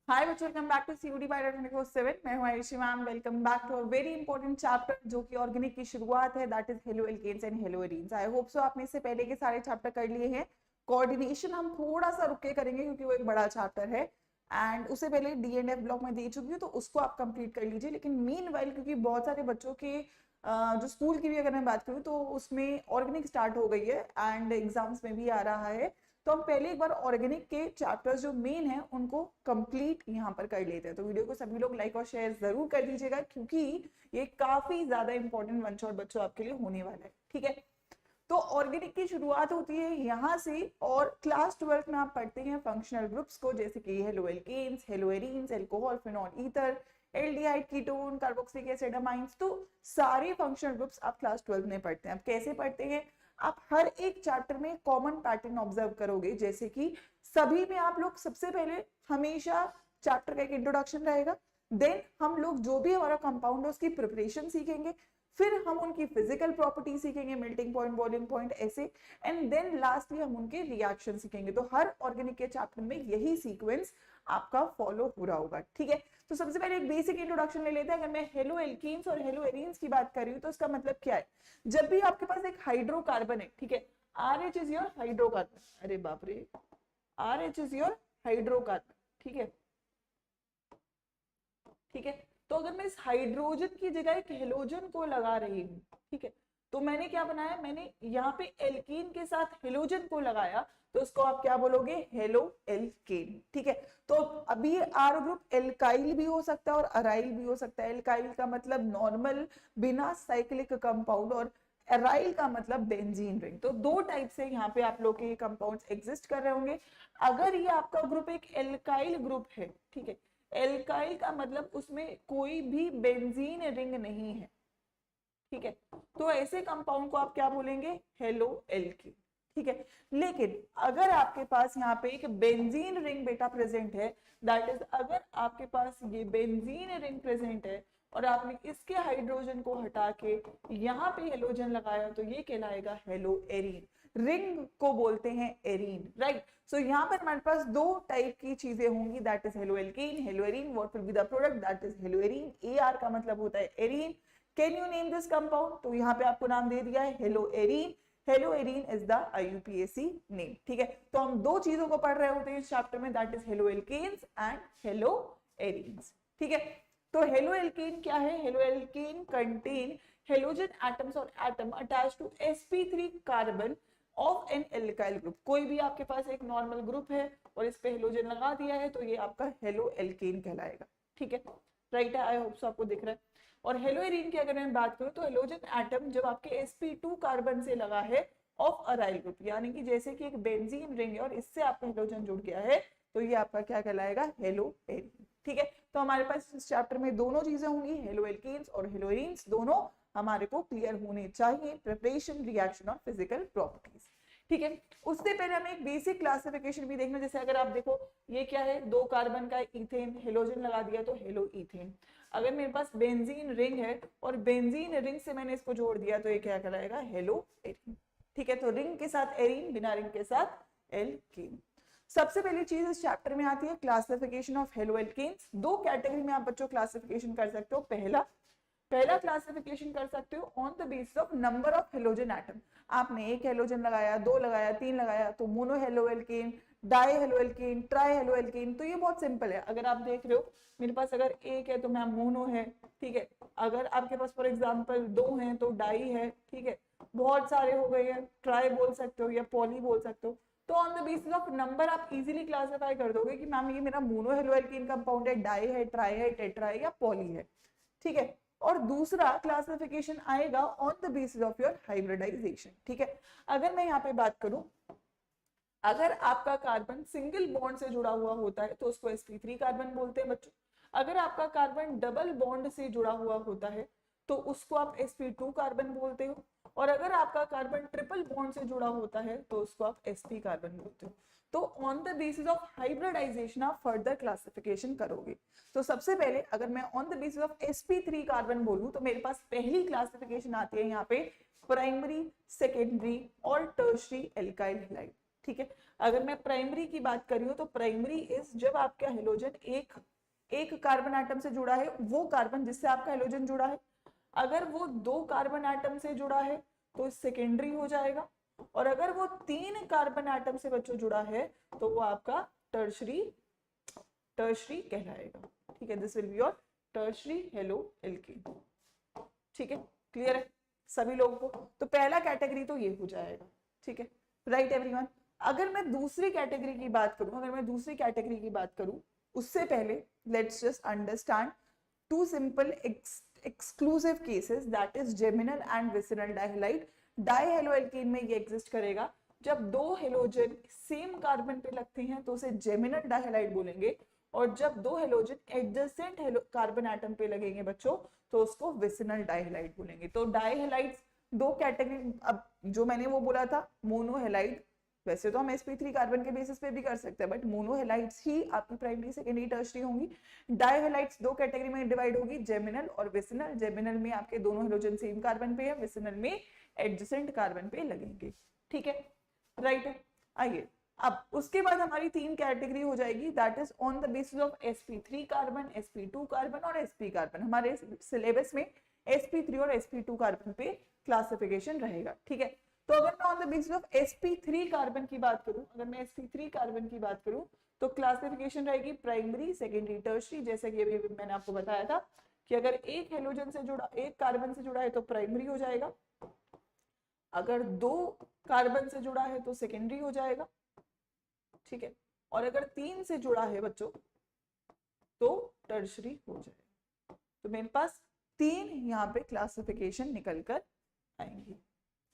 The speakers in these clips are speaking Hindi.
हाय बच्चों, welcome back to CUD by 24/7। मैं हूं Ayushi ma'am. Welcome back to a very important chapter जो कि ऑर्गेनिक की शुरुआत है, that is halo alkanes and halo arenes. I hope so आपने इससे पहले के सारे चैप्टर कर लिए हैं। कोऑर्डिनेशन हम थोड़ा सा रुक के करेंगे क्योंकि वो एक बड़ा चैप्टर है एंड उससे पहले डी एंड एफ ब्लॉक में दे चुकी हूँ, तो उसको आप कंप्लीट कर लीजिए। लेकिन मीन वाइल क्योंकि बहुत सारे बच्चों के जो स्कूल की भी अगर मैं बात करूँ तो उसमें ऑर्गेनिक स्टार्ट हो गई है एंड एग्जाम्स में भी आ रहा है, तो हम पहले एक बार ऑर्गेनिक के चैप्टर्स जो मेन है उनको कंप्लीट यहाँ पर कर लेते हैं। तो वीडियो को सभी लोग लाइक और शेयर जरूर कर दीजिएगा क्योंकि ये काफी ज्यादा इंपॉर्टेंट मंच और बच्चों आपके लिए होने वाला है। ठीक है, तो ऑर्गेनिक की शुरुआत होती है यहाँ से और क्लास 12 में आप पढ़ते हैं फंक्शनल ग्रुप्स को, जैसे कि halo alkanes, halo arenes, alcohol, phenol ether, aldehyde, ketone, carboxylic acid, amines. तो सारे फंक्शनल ग्रुप्स आप क्लास 12 में पढ़ते हैं। अब कैसे पढ़ते हैं? आप हर एक चैप्टर में कॉमन पैटर्न ऑब्जर्व करोगे, जैसे कि सभी में आप लोग सबसे पहले हमेशा चैप्टर का एक इंट्रोडक्शन रहेगा, देन हम लोग जो भी हमारा कंपाउंड है उसकी प्रिपरेशन सीखेंगे, फिर हम उनकी फिजिकल प्रॉपर्टी सीखेंगे, मेल्टिंग पॉइंट, बॉइलिंग पॉइंट, ऐसे, एंड देन लास्टली हम उनके रिएक्शन सीखेंगे। तो हर ऑर्गेनिक के चैप्टर में यही सीक्वेंस आपका फॉलो हो रहा होगा। ठीक है, तो सबसे पहले एक बेसिक इंट्रोडक्शन ले लेते हैं। अगर मैं हेलो एल्कीन्स और हेलो एरीन्स की बात कर रही हूँ तो इसका मतलब क्या है? जब भी आपके पास एक हाइड्रोकार्बन है, ठीक है, R H is your hydrocarbon, अरे बाप रे, R H is your hydrocarbon, ठीक है, ठीक है। तो अगर मैं इस हाइड्रोजन की जगह एक हेलोजन को लगा रही हूं, ठीक है, तो मैंने क्या बनाया, मैंने यहाँ पे एल्कीन के साथ हेलोजन को लगाया, तो उसको आप क्या बोलोगे? Halo alkane. ठीक है, तो अभी आर ग्रुप एल्काइल भी हो सकता है और अराइल भी हो सकता है। एल्काइल का मतलब नॉर्मल बिना साइक्लिक कंपाउंड और एराइल का मतलब बेंजीन रिंग। तो दो टाइप से यहाँ पे आप लोग के कंपाउंड्स एग्जिस्ट कर रहे होंगे। अगर ये आपका ग्रुप एक एल्काइल ग्रुप है, ठीक है, एल्काइल का मतलब उसमें कोई भी बेंजीन रिंग नहीं है, ठीक है, तो ऐसे कंपाउंड को आप क्या बोलेंगे? Hello alkene. ठीक है, लेकिन अगर आपके पास यहाँ पे एक बेंजीन रिंग बेटा प्रेजेंट है, दैट इज अगर आपके पास ये बेंजीन रिंग प्रेजेंट है और आपने इसके हाइड्रोजन को हटा के यहाँ पे हेलोजन लगाया, तो ये कहलाएगा हेलो एरीन। रिंग को बोलते हैं एरीन, राइट। सो यहाँ पर हमारे पास दो टाइप की चीजें होंगी, that is hello alkene, hello arene. What will be the product? That is hello arene. A R का मतलब होता है arene. Can you name this compound? तो यहाँ पे आपको नाम दे दिया है hello arene. Hello arene is the IUPAC name. ठीक है, तो हम दो चीजों को पढ़ रहे होते हैं इस चैप्टर में, that is halo alkanes and halo arenes. ठीक है, तो हेलो एल्केन क्या है? Halo alkane contain halogen atoms और atom attach to sp3 carbon of an alkyl group. कोई भी आपके पास एक नॉर्मल ग्रुप है और इस पे हेलोजन लगा दिया है, तो ये आपका हेलो एल्केन कहलाएगा। ठीक है, राइट है, आई होप सो आपको दिख रहा है। और हेलो एरीन की अगर मैं बात करूं तो हेलोजन एटम जब आपके sp2 कार्बन से लगा है ऑफ अराइल ग्रुप, यानी कि जैसे कि एक बेंजीन रिंग है और इससे आपका हेलोजन जुड़ गया है, तो ये आपका क्या कहलाएगा? Hello arene. ठीक है, तो हमारे पास इस चैप्टर में दोनों चीजें होंगी, हेलो एल्केन्स और हेलो एरीन्स, दोनों हमारे को क्लियर होने चाहिए, प्रिपरेशन, रिएक्शन और फिजिकल प्रॉपर्टीज। ठीक है, उससे पहले हमें एक बेसिक क्लासिफिकेशन भी देखना। जैसे अगर आप देखो, ये क्या है? दो कार्बन का इथेन, हेलोजन लगा दिया तो हेलो इथेन। अगर मेरे पास बेंजीन रिंग है और बेंजीन रिंग से मैंने इसको जोड़ दिया, तो ये क्या कहलाएगा? Hello arene. ठीक है, तो रिंग के साथ एरीन, बिना रिंग के साथ एल्केन। सबसे पहली चीज इस चैप्टर में आती है क्लासिफिकेशन ऑफ हेलो एल्केन्स। दो कैटेगरी में आप बच्चों क्लासिफिकेशन कर सकते हो। पहला क्लासिफिकेशन कर सकते हो on the basis of number of halogen atom. आपने एक हेलोजन लगाया, दो लगाया, तीन लगाया, तो mono halo alkane, die halo alkane, try halo alkane. तो ये बहुत सिंपल है। अगर आप देख रहे हो मेरे पास अगर एक है तो मैम मोनो है, ठीक है। अगर आपके पास फॉर एग्जांपल दो हैं तो डाई है, ठीक है। बहुत सारे हो गए हैं, ट्राई बोल सकते हो या पॉली बोल सकते हो। तो on the basis of number आप इजीली क्लासिफाई कर दोगे कि मैम ये मेरा मोनो हेलो एल्केन कंपाउंड है, डाई है, ट्राई है, टेट्रा है या पॉली है। ठीक है, और दूसरा क्लासिफिकेशन आएगा on the basis of your hybridisation. ठीक है, अगर मैं यहाँ पे बात करूं, अगर आपका कार्बन सिंगल बॉन्ड से जुड़ा हुआ होता है तो उसको sp3 कार्बन बोलते हैं बच्चों। अगर आपका कार्बन डबल बॉन्ड से जुड़ा हुआ होता है तो उसको आप sp2 कार्बन बोलते हो। और अगर आपका कार्बन ट्रिपल बॉन्ड से जुड़ा होता है तो उसको आप sp कार्बन बोलते हो। तो on the basis of hybridisation आप फर्दर क्लासिफिकेशन करोगे। तो सबसे पहले अगर मैं on the basis of sp3 carbon बोलूं तो मेरे पास पहली क्लासिफिकेशन आती है यहाँ पे प्राइमरी, सेकेंडरी और टर्शरी एल्काइल हैलाइड। ठीक है। अगर मैं प्राइमरी की बात कर रही हूँ तो प्राइमरी इज जब आपका हेलोजन एक कार्बन एटम से जुड़ा है, वो कार्बन जिससे आपका हेलोजन जुड़ा है, अगर वो 2 कार्बन एटम से जुड़ा है तो सेकेंडरी हो जाएगा, और अगर वो 3 कार्बन एटम से बच्चों जुड़ा है तो वो आपका टर्शरी कहलाएगा। ठीक है, this will be your tertiary hello alkene. ठीक है, क्लियर है सभी लोगों को? तो पहला कैटेगरी तो ये हो जाएगा। ठीक है, राइट एवरीवन। अगर मैं दूसरी कैटेगरी की बात करूं, उससे पहले let's just understand two simple exclusive cases, that is geminal and vicinal dihalide. Dihaloalkene में ये एग्जिस्ट करेगा जब 2 हेलोजन सेम कार्बन पे लगते हैं तो उसे जेमिनल डाइहैलाइड बोलेंगे, और जब 2 हेलोजन एडजेसेंट कार्बन एटम पे लगेंगे बच्चों तो उसको विसिनल डाइहैलाइड बोलेंगे। तो डाइहैलाइड्स 2 कैटेगरी, अब जो मैंने वो बोला था मोनोहेलाइड, वैसे तो हम sp3 कार्बन के बेसिस पे भी कर सकते हैं, बट मोनोहेलाइड्स ही आपकी प्राइमरी सेकेंडरी टर्शरी होंगी। डाइहैलाइड्स 2 कैटेगरी में डिवाइड होगी, जेमिनल और विसिनल। जेमिनल में आपके दोनों हेलोजन सेम कार्बन पे है, विसिनल में एडजेसेंट कार्बन पे लगेंगे। ठीक है, राइट है। आइए अब उसके बाद हमारी 3 कैटेगरी हो जाएगी, that is on the basis of sp3 carbon, sp2 carbon और sp कार्बन। हमारे सिलेबस में sp3 और sp2 कार्बन पे क्लासिफिकेशन रहेगा। ठीक है, तो अगर मैं on the basis of sp3 carbon की बात करूं, तो क्लासिफिकेशन रहेगी प्राइमरी, सेकेंडरी, टर्शरी। जैसे कि अभी मैंने आपको बताया था कि अगर एक हेलोजन से जुड़ा, एक कार्बन से जुड़ा है तो प्राइमरी हो जाएगा, अगर 2 कार्बन से जुड़ा है तो सेकेंडरी हो जाएगा। ठीक है, और अगर 3 से जुड़ा है बच्चों तो टर्शरी हो जाएगा। तो मेरे पास 3 यहाँ पे क्लासिफिकेशन निकल कर आएंगी।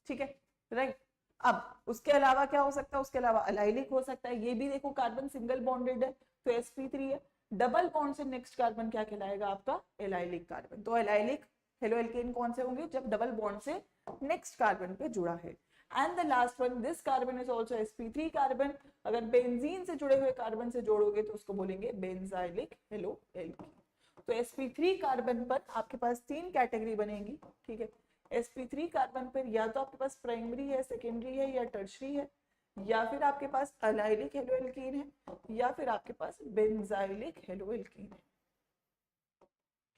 ठीक है, राइट। अब उसके अलावा क्या हो सकता है? उसके अलावा अलाइलिक हो सकता है। ये भी देखो कार्बन सिंगल बॉन्डेड है तो sp3 है, डबल बॉन्ड से नेक्स्ट कार्बन क्या कहलाएगा आपका? Allylic carbon. तो एलाइलिक हेलोएल्केन कौन से होंगे? जब डबल बॉन्ड से नेक्स्ट कार्बन पे जुड़ा है। And the last one, this carbon is also sp3 carbon. अगर बेंजीन से जुड़े हुए कार्बन से जोड़ोगे तो उसको बोलेंगे बेंजाइलिक हेलोएल्केन। तो sp3 कार्बन पर आपके पास 3 कैटेगरी बनेगी। ठीक है, sp3 कार्बन पर या तो आपके पास प्राइमरी है, सेकेंडरी है या टर्शरी है, या फिर आपके पास अलाइलिक हेलोएल्कीन है, या फिर आपके पास बेंजाइलिक हेलोएल्कीन है।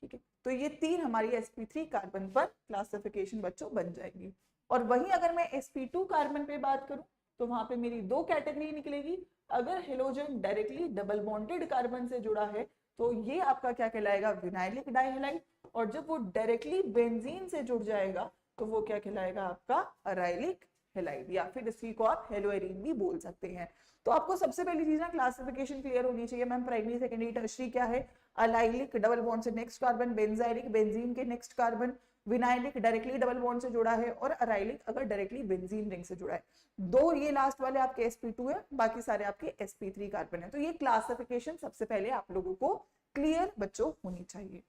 ठीक है, तो ये 3 हमारी sp3 कार्बन पर क्लासिफिकेशन बच्चों बन जाएगी। और वहीं अगर मैं sp2 कार्बन पे बात करूं तो वहां पे मेरी 2 कैटेगरी निकलेगी। अगर halogen directly double bonded carbon से जुड़ा है तो ये आपका क्या कहलाएगा? विनाइलिक डाइहैलाइड, और जब वो डायरेक्टली बेंजीन से जुड़ जाएगा तो वो क्या कहलाएगा? आपका अराइलिक हेलाइड, या फिर इसी को आप हेलोएरीन भी बोल सकते हैं। तो आपको सबसे पहली चीज ना क्लासिफिकेशन क्लियर होनी चाहिए मैम। प्राइमरी, सेकेंडरी, टर्शरी क्या है? अलाइलिक डबल बॉन्ड से नेक्स्ट कार्बन, बेंजाइलिक बेंजीन के next carbon, vinylic directly double bond से जुड़ा है, और अराइलिक अगर डायरेक्टली बेंजीन रिंग से जुड़ा है। 2 ये लास्ट वाले आपके sp2 है, बाकी सारे आपके sp3 कार्बन है। तो ये क्लासिफिकेशन सबसे पहले आप लोगों को क्लियर बच्चों होनी चाहिए।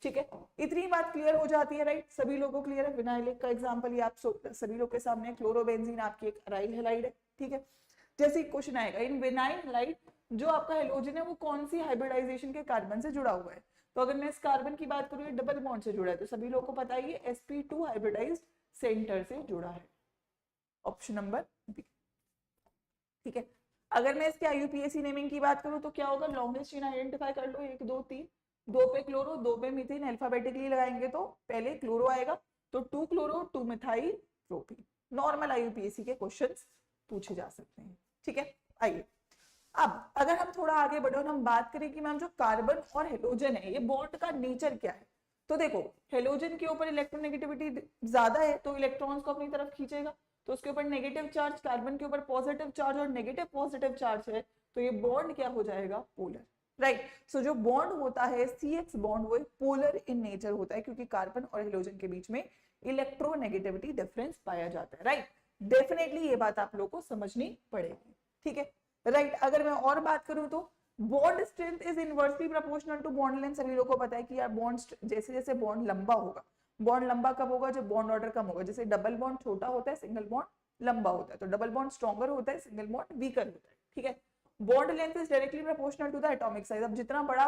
ठीक है, इतनी बात क्लियर हो जाती है, राइट? सभी लोगों को क्लियर है। विनाइलिक का एग्जांपल ये आप सभी लोग के सामने, क्लोरोबेंजीन आपकी एक अराइल हैलाइड है। ठीक है, जैसे क्वेश्चन आएगा इन विनाइल हैलाइड जो आपका हेलोजन है वो कौन सी हाइब्रिडाइजेशन के कार्बन से जुड़ा हुआ है? तो अगर मैं इस कार्बन की बात करूं, ये डबल बॉन्ड से जुड़ा है, तो सभी लोगों को पता है ये sp2 हाइब्रिडाइज्ड सेंटर से जुड़ा है, ऑप्शन नंबर बी। ठीक है, अगर मैं इसके IUPAC नेमिंग की बात करूं तो क्या होगा? लॉन्गेस्ट चेन आइडेंटिफाई कर लो, 1 2 3, 2 पे क्लोरो, 2 पे मीथेन। अल्फाबेटिकली लगाएंगे तो पहले क्लोरो आएगा, तो 2 chloro 2 methyl propene. Normal IUPAC के क्वेश्चंस पूछे जा सकते हैं। ठीक है, आइए अब अगर हम थोड़ा आगे बढ़े और हम बात करें कि मैम जो कार्बन और हेलोजन है ये बॉन्ड का नेचर क्या है, तो देखो हेलोजन के ऊपर इलेक्ट्रोनेगेटिविटी ज्यादा है तो इलेक्ट्रॉन्स को अपनी तरफ खींचेगा, तो उसके ऊपर नेगेटिव चार्ज, कार्बन के ऊपर पॉजिटिव चार्ज और नेगेटिव पॉजिटिव चार्ज है, तो ये बॉन्ड क्या हो जाएगा? Polar, right? सो जो बॉन्ड होता है CX बॉन्ड वो पोलर इन नेचर होता है, क्योंकि कार्बन और हेलोजन के बीच में इलेक्ट्रोनेगेटिविटी डिफरेंस पाया जाता है, राइट? डेफिनेटली ये बात आप लोग को समझनी पड़ेगी। ठीक है, राइट? अगर मैं और बात करूं तो bond strength is inversely proportional to bond length. सभी लोगों को पता है कि यार बॉन्ड जैसे जैसे बॉन्ड लंबा होगा, बॉन्ड लंबा कब होगा? जब बॉन्ड ऑर्डर कम होगा। जैसे डबल बॉन्ड छोटा होता है, सिंगल बॉन्ड लंबा होता है, तो डबल बॉन्ड स्ट्रॉन्गर होता है, सिंगल बॉन्ड वीकर होता है। ठीक है, bond length is directly proportional to the atomic size. अब जितना बड़ा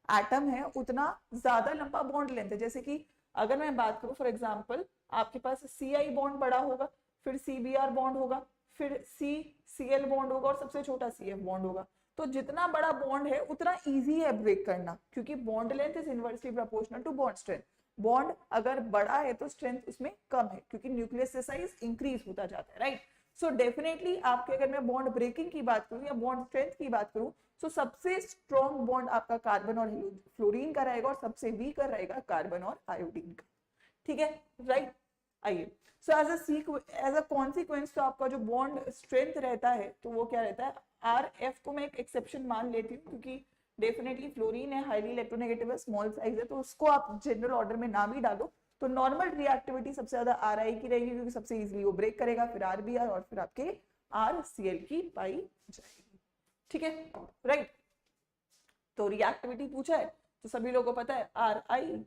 एटम है उतना ज्यादा लंबा बॉन्ड लेंथ है। जैसे कि अगर मैं बात करूं फॉर एग्जांपल आपके पास CI बॉन्ड बड़ा होगा, फिर CBr बॉन्ड होगा, फिर CCl बॉन्ड होगा और सबसे छोटा CF बॉन्ड होगा। तो जितना बड़ा बॉन्ड है उतना इजी है ब्रेक करना, क्योंकि bond length is inversely proportional to bond strength. Bond अगर बड़ा है तो स्ट्रेंथ उसमें कम है, क्योंकि न्यूक्लियस से साइज इंक्रीज होता जाता है, राइट। सो डेफिनेटली आपके, अगर मैं बॉन्ड ब्रेकिंग की बात करूं या बॉन्ड स्ट्रेंथ की बात करूं, तो सबसे स्ट्रॉन्ग बॉन्ड आपका कार्बन और फ्लोरीन का रहेगा और सबसे वीक रहेगा कार्बन और आयोडीन का, ठीक है, राइट। आइए, सो एज अ कॉन्सिक्वेंस तो आपका जो बॉन्ड स्ट्रेंथ रहता है तो वो क्या रहता है, RF को मैं एक एक्सेप्शन मान लेती हूँ, क्योंकि डेफिनेटली फ्लोरीन है, हाईली इलेक्ट्रोनेगेटिव है, स्मॉल साइज है, तो उसको आप जनरल ऑर्डर में ना भी डालो। तो नॉर्मल रिएक्टिविटी सबसे ज्यादा RI की रहेगी, क्योंकि सबसे इजीली वो ब्रेक करेगा, फिर RBr और फिर आपके RCl की पाई जाएगी, ठीक है, राइट। तो रिएक्टिविटी पूछा है तो सभी लोगों को पता है RI,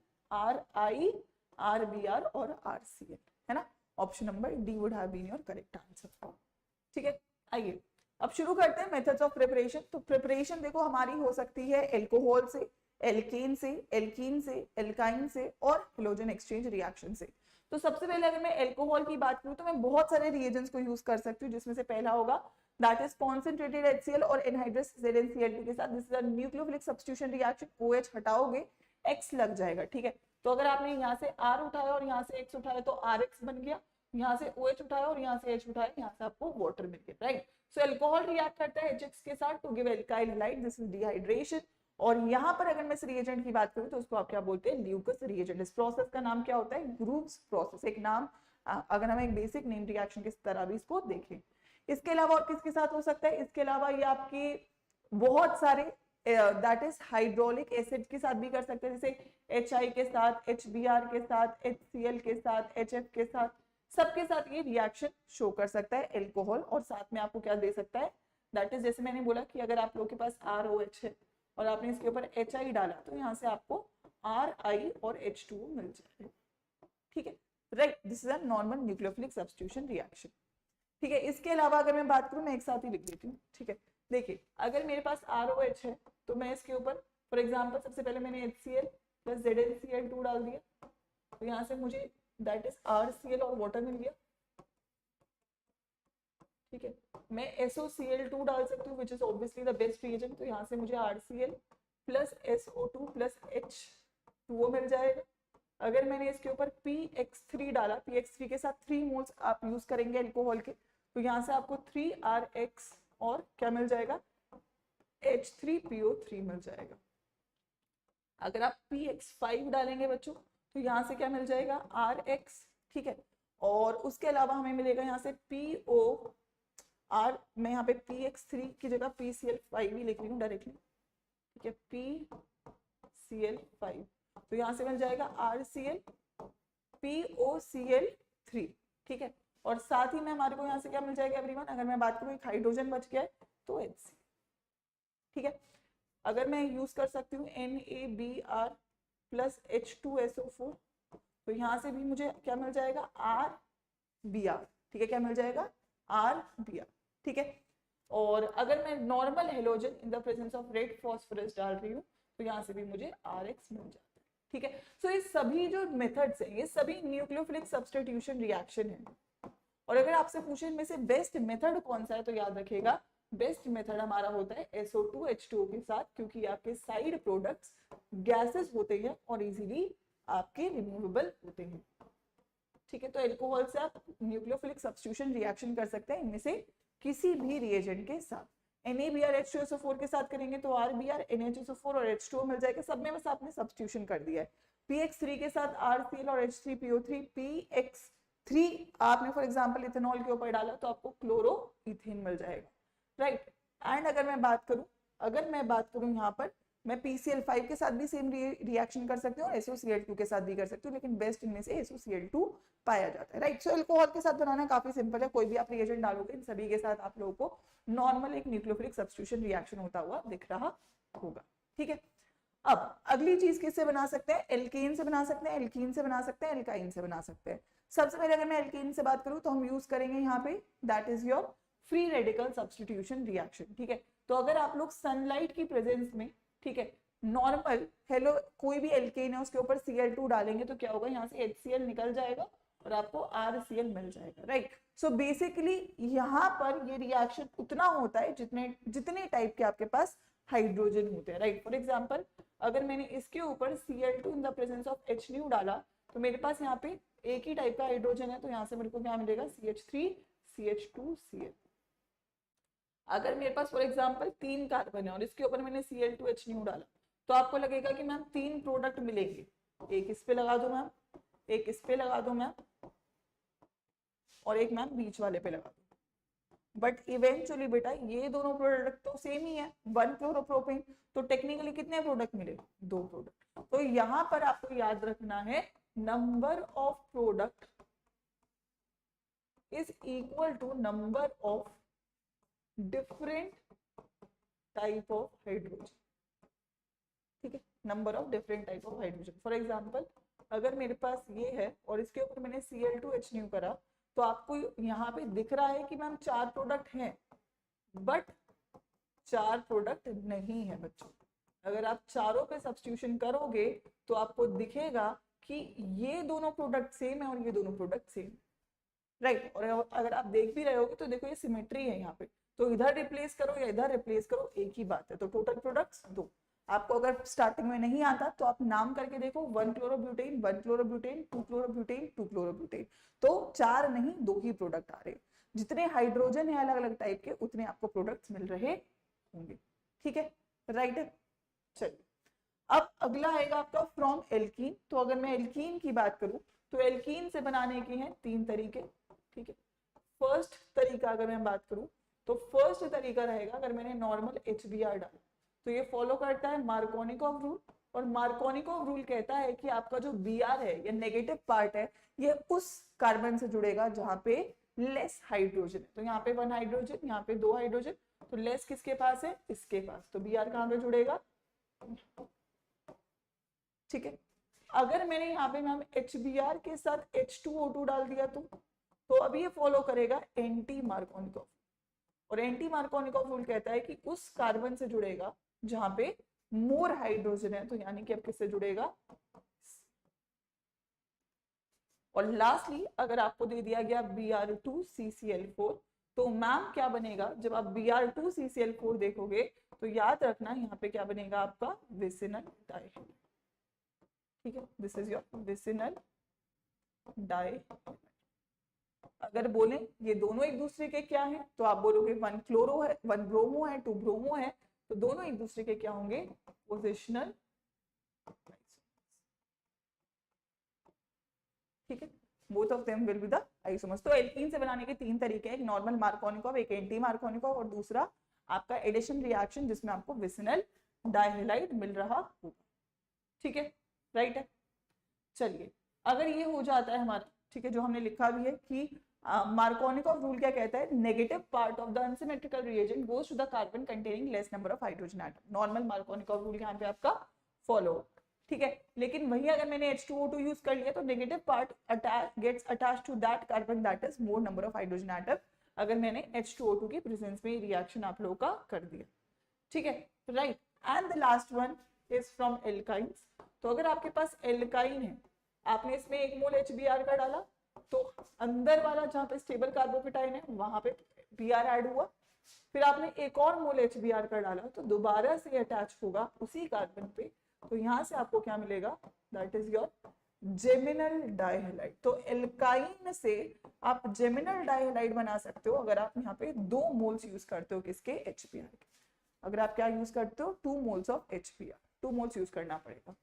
RBr और RCl, है ना। Option number D would have been your correct answer, ठीक है। आइए अब शुरू करते हैं मेथड्स ऑफ प्रिपरेशन। तो प्रिपरेशन देखो हमारी हो सकती है एल्कोहल से, एल्केन से, एल्कीन से, एल्काइन से और हेलोजन एक्सचेंज रिएक्शन से। तो सबसे पहले अगर मैं एल्कोहल की बात करूं तो मैं बहुत सारे रिएजेंट्स को यूज कर सकती हूँ, जिसमें से पहला होगा दैट इज कॉन्सेंट्रेटेड HCl और एनहाइड्रस ZnCl2 के साथ। This is a nucleophilic substitution reaction. OH हटाओगे X लग जाएगा, ठीक है। तो अगर आपने यहाँ से R उठाया और यहाँ से X उठाया तो RX बन गया, यहाँ से OH उठाया और यहाँ से H उठाया, यहाँ से आपको वाटर मिल गया, राइट। सो एल्कोहल रिएक्ट करता है HX के साथ to give alkyl halide, this is dehydration. और यहाँ पर अगर मैं इस रिएजेंट की बात करूँ तो उसको आप क्या बोलते हैं, ल्यूकस रिएजेंट। इस प्रोसेस का नाम क्या होता है, ग्रूव्स प्रोसेस। एक नाम, अगर हम एक बेसिक नेम रिएक्शन की तरह भी इसको देखें। इसके अलावा और किसके साथ हो सकता है, इसके अलावा ये आपके बहुत सारे दैट इज हाइड्रोलिक एसिड के साथ भी कर सकते हैं, जैसे HI के साथ, HBr के साथ, HCl के साथ, HF के साथ, सबके साथ ये रिएक्शन शो कर सकता है एल्कोहल। और साथ में आपको क्या दे सकता है, दैट इज जैसे मैंने बोला कि अगर आप लोगों के पास ROH है और आपने इसके ऊपर HI डाला तो यहाँ से आपको RI और H2O मिल जाएगा, ठीक है, right. This is a normal nucleophilic substitution reaction, ठीक है। इसके अलावा अगर मैं बात करूँ, मैं एक साथ ही लिख देती हूँ, ठीक है। देखिए अगर मेरे पास ROH है तो मैं इसके ऊपर फॉर एग्जाम्पल सबसे पहले मैंने HCl प्लस ZnCl2 डाल दिया, तो यहाँ से मुझे दैट इज RCl और वाटर मिल गया, ठीक है। मैं SOCl2 डाल सकती हूँ which is obviously the best reagent, तो यहाँ से मुझे RCl plus SO2 plus H2O मिल जाएगा। अगर मैंने इसके ऊपर PX3 डाला, PX3 के साथ 3 मोल्स आप यूज करेंगे अल्कोहल के, तो यहाँ से आपको 3RX और क्या मिल जाएगा, H3PO3 मिल जाएगा। अगर आप PX5 डालेंगे बच्चों तो यहाँ से क्या मिल जाएगा, RX, ठीक है। और उसके अलावा हमें मिलेगा यहाँ से POR, मैं यहाँ पे PX3 की जगह PCl5 ही लिख रही हूँ डायरेक्टली, ठीक है, PCl5। तो यहाँ से मिल जाएगा RCl POCl3, ठीक है। और साथ ही में हमारे को यहाँ से क्या मिल जाएगा एवरीवन, अगर मैं बात करूँ एक हाइड्रोजन बच गया है तो HC, ठीक है। अगर मैं यूज कर सकती हूँ NaBr प्लस H2SO4, तो यहाँ से भी मुझे क्या मिल जाएगा, RBr, ठीक है, क्या मिल जाएगा, RBr, ठीक है। और अगर मैं normal halogen in the presence of red phosphorus डाल रही हूँ तो यहाँ से भी मुझे RX मिल जाता है, ठीक है। सो ये सभी जो मेथड्स हैं ये सभी न्यूक्लियोफिलिक सब्स्टिट्यूशन रिएक्शन है। और अगर आपसे पूछे इनमें से बेस्ट मेथड कौन सा है तो याद रखिएगा बेस्ट मेथड हमारा होता है SO2 H2O के साथ, क्योंकि आपके साइड प्रोडक्ट्स गैसेस होते हैं और इजीली आपके रिमूवेबल होते हैं, ठीक है। तो एल्कोहल से आप न्यूक्लियोफिलिक सब्स्टिट्यूशन रिएक्शन कर सकते हैं इनमें से किसी भी रिएजेंट के साथ। NaBr H2SO4 के साथ करेंगे तो RBr NaHSO4 और H2O मिल जाएगा, सब में बस आपने सब्स्टिट्यूशन कर दिया है। PX3 के साथ RCl और H3PO3, PX3 आपने फॉर एग्जांपल इथेनॉल के ऊपर डाला तो आपको क्लोरो इथेन मिल जाएगा, राइट। एंड अगर मैं बात करूं यहाँ पर मैं PCl5 के साथ भी सेम रिएक्शन कर सकती हूँ और SOCl2 के साथ भी कर सकती हूँ, लेकिन बेस्ट इनमें से SOCl2 पाया जाता है, राइट। सो एल्कोहल के साथ बनाना काफी सिंपल है, कोई भी आप रिएजेंट डालोगे इन सभी के साथ आप लोगों को नॉर्मल एक न्यूक्लियोफिलिक सब्स्टिट्यूशन रिएक्शन होता हुआ दिख रहा होगा, ठीक है। अब अगली चीज किससे बना सकते हैं, एल्केन से बना सकते हैं, एल्कीन से बना सकते हैं, एल्काइन से बना सकते हैं। सबसे पहले अगर मैं एल्केन से बात करूं तो हम यूज करेंगे यहाँ पे that is your free radical substitution reaction, ठीक है। तो अगर आप लोग सनलाइट की प्रेजेंस में, ठीक है, नॉर्मल कोई भी एल्केन है उसके ऊपर Cl2 डालेंगे तो क्या होगा, यहाँ से HCl निकल जाएगा और आपको RCl मिल जाएगा, राइट। सो बेसिकली यहाँ पर ये रिएक्शन उतना होता है जितने जितने टाइप के आपके पास हाइड्रोजन होते हैं, राइट। फॉर एग्जांपल अगर मैंने इसके ऊपर Cl2 in the presence of H डाला तो मेरे पास यहाँ पे एक ही टाइप का हाइड्रोजन है, तो यहाँ से मेरे को क्या मिलेगा, CH3 CH2 Cl। अगर मेरे पास फॉर एग्जांपल 3 कार्बन है और इसके ऊपर मैंने Cl2 H डाला तो आपको लगेगा कि मैम 3 प्रोडक्ट मिलेंगे, एक इस पे लगा दो मैम, एक इस पे लगा दो मैम, और एक मैम बीच वाले पे लगा दो। बट इवेंचुअली बेटा ये दोनों प्रोडक्ट तो सेम ही है, 1 क्लोरोप्रोपेन, तो टेक्निकली कितने प्रोडक्ट मिले, 2 प्रोडक्ट। तो यहाँ पर आपको याद रखना है number of product is equal to number of different type of hydrogen, ठीक है, number of different type of hydrogen. For example अगर मेरे पास ये है और इसके ऊपर मैंने Cl2 H करा तो आपको यहाँ पे दिख रहा है कि मैम 4 प्रोडक्ट हैं, बट 4 प्रोडक्ट नहीं है बच्चों। अगर आप चारों पे सब्स्टिट्यूशन करोगे तो आपको दिखेगा कि ये दोनों प्रोडक्ट सेम है और ये दोनों प्रोडक्ट सेम, राइट। और अगर आप देख भी रहे होगे तो देखो ये सिमेट्री है यहाँ पे, तो इधर रिप्लेस करो या इधर रिप्लेस करो एक ही बात है। तो टोटल प्रोडक्ट्स 2। आपको अगर स्टार्टिंग में नहीं आता तो आप नाम करके देखो, 1 क्लोरोब्यूटेन 1 क्लोरोब्यूटेन 2 क्लोरोब्यूटेन 2 क्लोरोब्यूटेन, तो 4 नहीं 2 ही प्रोडक्ट आ रहे। जितने हाइड्रोजन है अलग अलग टाइप के उतने आपको प्रोडक्ट्स मिल रहे होंगे, ठीक है, राइट है। चलिए अब अगला आएगा आपका फ्रॉम एल्कीन। तो अगर मैं एल्कीन की बात करूं तो एल्कीन से बनाने के हैं 3 तरीके, ठीक है। फर्स्ट तरीका अगर मैं बात करूं तो फर्स्ट तरीका रहेगा अगर मैंने नॉर्मल HBr डाला तो ये फॉलो करता है मार्कोनिकॉफ रूल, और मार्कोनिकॉफ रूल कहता है कि आपका जो Br है या नेगेटिव पार्ट है ये उस कार्बन से जुड़ेगा जहां पे लेस हाइड्रोजन है। तो यहाँ पे 1 हाइड्रोजन, यहाँ पे 2 हाइड्रोजन, तो लेस किसके पास है, इसके पास, तो Br कहाँ पे जुड़ेगा, ठीक है। अगर मैंने यहाँ पे मैम HBr के साथ H2O2 डाल दिया तो अब ये फॉलो करेगा एंटी मार्कोनिकॉफ, और एंटी मार्कोनिकॉफ रूल कहता है कि उस कार्बन से जुड़ेगा जहां पे मोर हाइड्रोजन है, तो यानी कि अब किससे जुड़ेगा। और लास्टली अगर आपको दे दिया गया Br2CCl4 तो मैम क्या बनेगा, जब आप Br2CCl4 देखोगे तो याद रखना यहाँ पे क्या बनेगा आपका विसिनल डाइहाइड्राइड, ठीक है, दिस इज योर विसिनल डाइहाइड्राइड। अगर बोले ये दोनों एक दूसरे के क्या हैं तो आप बोलोगे 1 क्लोरो है 1 ब्रोमो है 2 ब्रोमो है, तो दोनों एक दूसरे के क्या होंगे, पोजिशनल, ठीक है, both of them will be the isomers. तो एल्कीन से बनाने के 3 तरीके हैं, एक नॉर्मल मार्कोनिकॉफ, एक एंटी मार्कोनिकॉफ और दूसरा आपका एडिशन रिएक्शन जिसमें आपको विसिनल डाइहाइलाइड मिल रहा होगा, ठीक है, राइट है। चलिए अगर ये हो जाता है हमारा, ठीक है, जो हमने लिखा भी है कि मार्कोनिकॉफ रूल क्या कहता है, negative part of the unsymmetrical reagent goes to the carbon containing less number of hydrogen atom. Normal Markovnikov rule यहाँ पे आपका फॉलो, ठीक है। लेकिन वही अगर मैंने H2O2 यूज कर लिया तो negative part gets attached to that carbon that is more number of hydrogen atom, अगर मैंने H2O2 की प्रेजेंस में रिएक्शन आप लोगों का कर दिया, ठीक है, right. And the last one is from alkynes. तो अगर आपके पास एल्काइन है, आपने इसमें 1 मोल HBr का डाला तो अंदर वाला जहां पे स्टेबल कार्बोकेटाइन है वहां पे Br ऐड हुआ, फिर आपने एक और मोल HBr का डाला तो दोबारा से अटैच होगा उसी कार्बन पे, तो यहां से आपको क्या मिलेगा, दैट इज योर जेमिनल डाइहाइलाइड। तो एल्काइन से आप जेमिनल डाइहाइलाइड बना सकते हो अगर आप यहाँ पे 2 मोल्स यूज करते हो किसके, HBr के। अगर आप क्या यूज करते हो, 2 moles of HBr, 2 moles use करना पड़ेगा,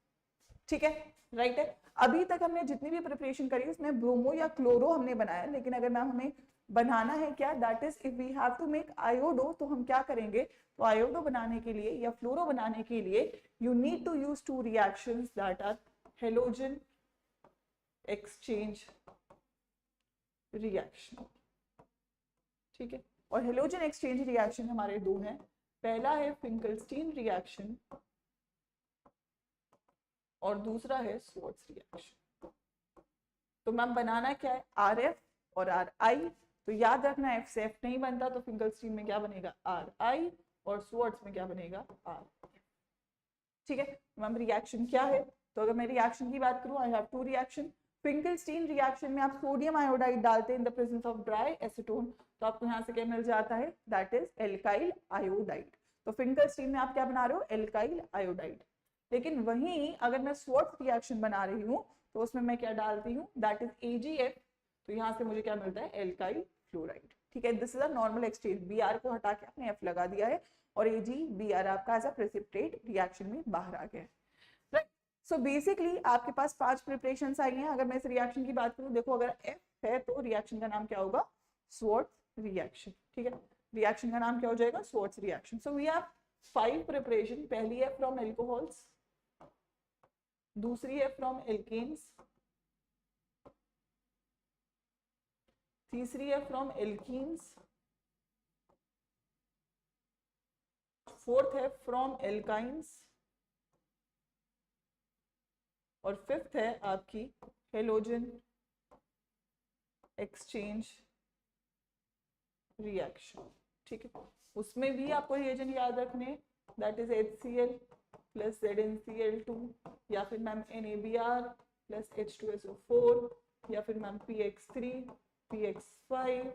ठीक है, राइट है। अभी तक हमने जितनी भी प्रिपरेशन करी उसमें ब्रोमो या क्लोरो हमने बनाया, लेकिन अगर मैम हमें बनाना है क्या, that is if we have to make iodo, तो हम क्या करेंगे, तो आयोडो बनाने के लिए या फ्लोरो बनाने के लिए you need to use 2 reactions that are halogen exchange reaction, ठीक है। और हेलोजन एक्सचेंज रिएक्शन हमारे 2 हैं, पहला है फिंकलस्टीन रिएक्शन और दूसरा है स्वार्ट्ज रिएक्शन। तो मैम बनाना क्या है, RF और RI, तो याद रखना F से F नहीं बनता तो फिंकलस्टीन में क्या बनेगा, RI, और स्वार्ट्ज में क्या बनेगा, R, ठीक है। मैम रिएक्शन क्या है, तो अगर मैं रिएक्शन की बात करूं, I have 2 reaction, Finkelstein reaction में आप सोडियम आयोडाइड डालते हैं इन the presence of dry acetone, तो आपको यहाँ से क्या मिल जाता है, दैट इज एल्काइल आयोडाइड। तो फिंकलस्टीन में आप क्या बना रहे हो, एल्काइल आयोडाइड। लेकिन वहीं अगर मैं स्वार्ट्ज रिएक्शन बना रही हूँ तो उसमें मैं क्या डालती हूँ, दैट इज AgF, तो यहाँ से मुझे क्या मिलता है, एल्काइल फ्लोराइड। ठीक है, this is a normal exchange, Br को हटा के आपने F लगा दिया है और AgBr आपका एज अ प्रेसिपिटेट रिएक्शन में बाहर आ गया है। राइट, सो बेसिकली आपके पास 5 प्रिपरेशंस आई हैं। अगर मैं इस रिएक्शन की बात करूं, देखो अगर F है तो रिएक्शन का नाम क्या होगा, स्वार्ट्ज रिएक्शन। ठीक है, रिएक्शन का नाम क्या हो जाएगा, Swarts reaction. So we have 5 preparation. पहली है फ्रॉम एल्कोहल्स, दूसरी है फ्रॉम एल्केन्स, तीसरी है फ्रॉम एल्कीन्स, फोर्थ है फ्रॉम एल्काइंस, और फिफ्थ है आपकी हेलोजन एक्सचेंज रिएक्शन। ठीक है, उसमें भी आपको रिएजेंट याद रखने, that is HCl plus ZnCl2, या फिर मैम NaBr प्लस H2SO4, या फिर मैम PX3 PX5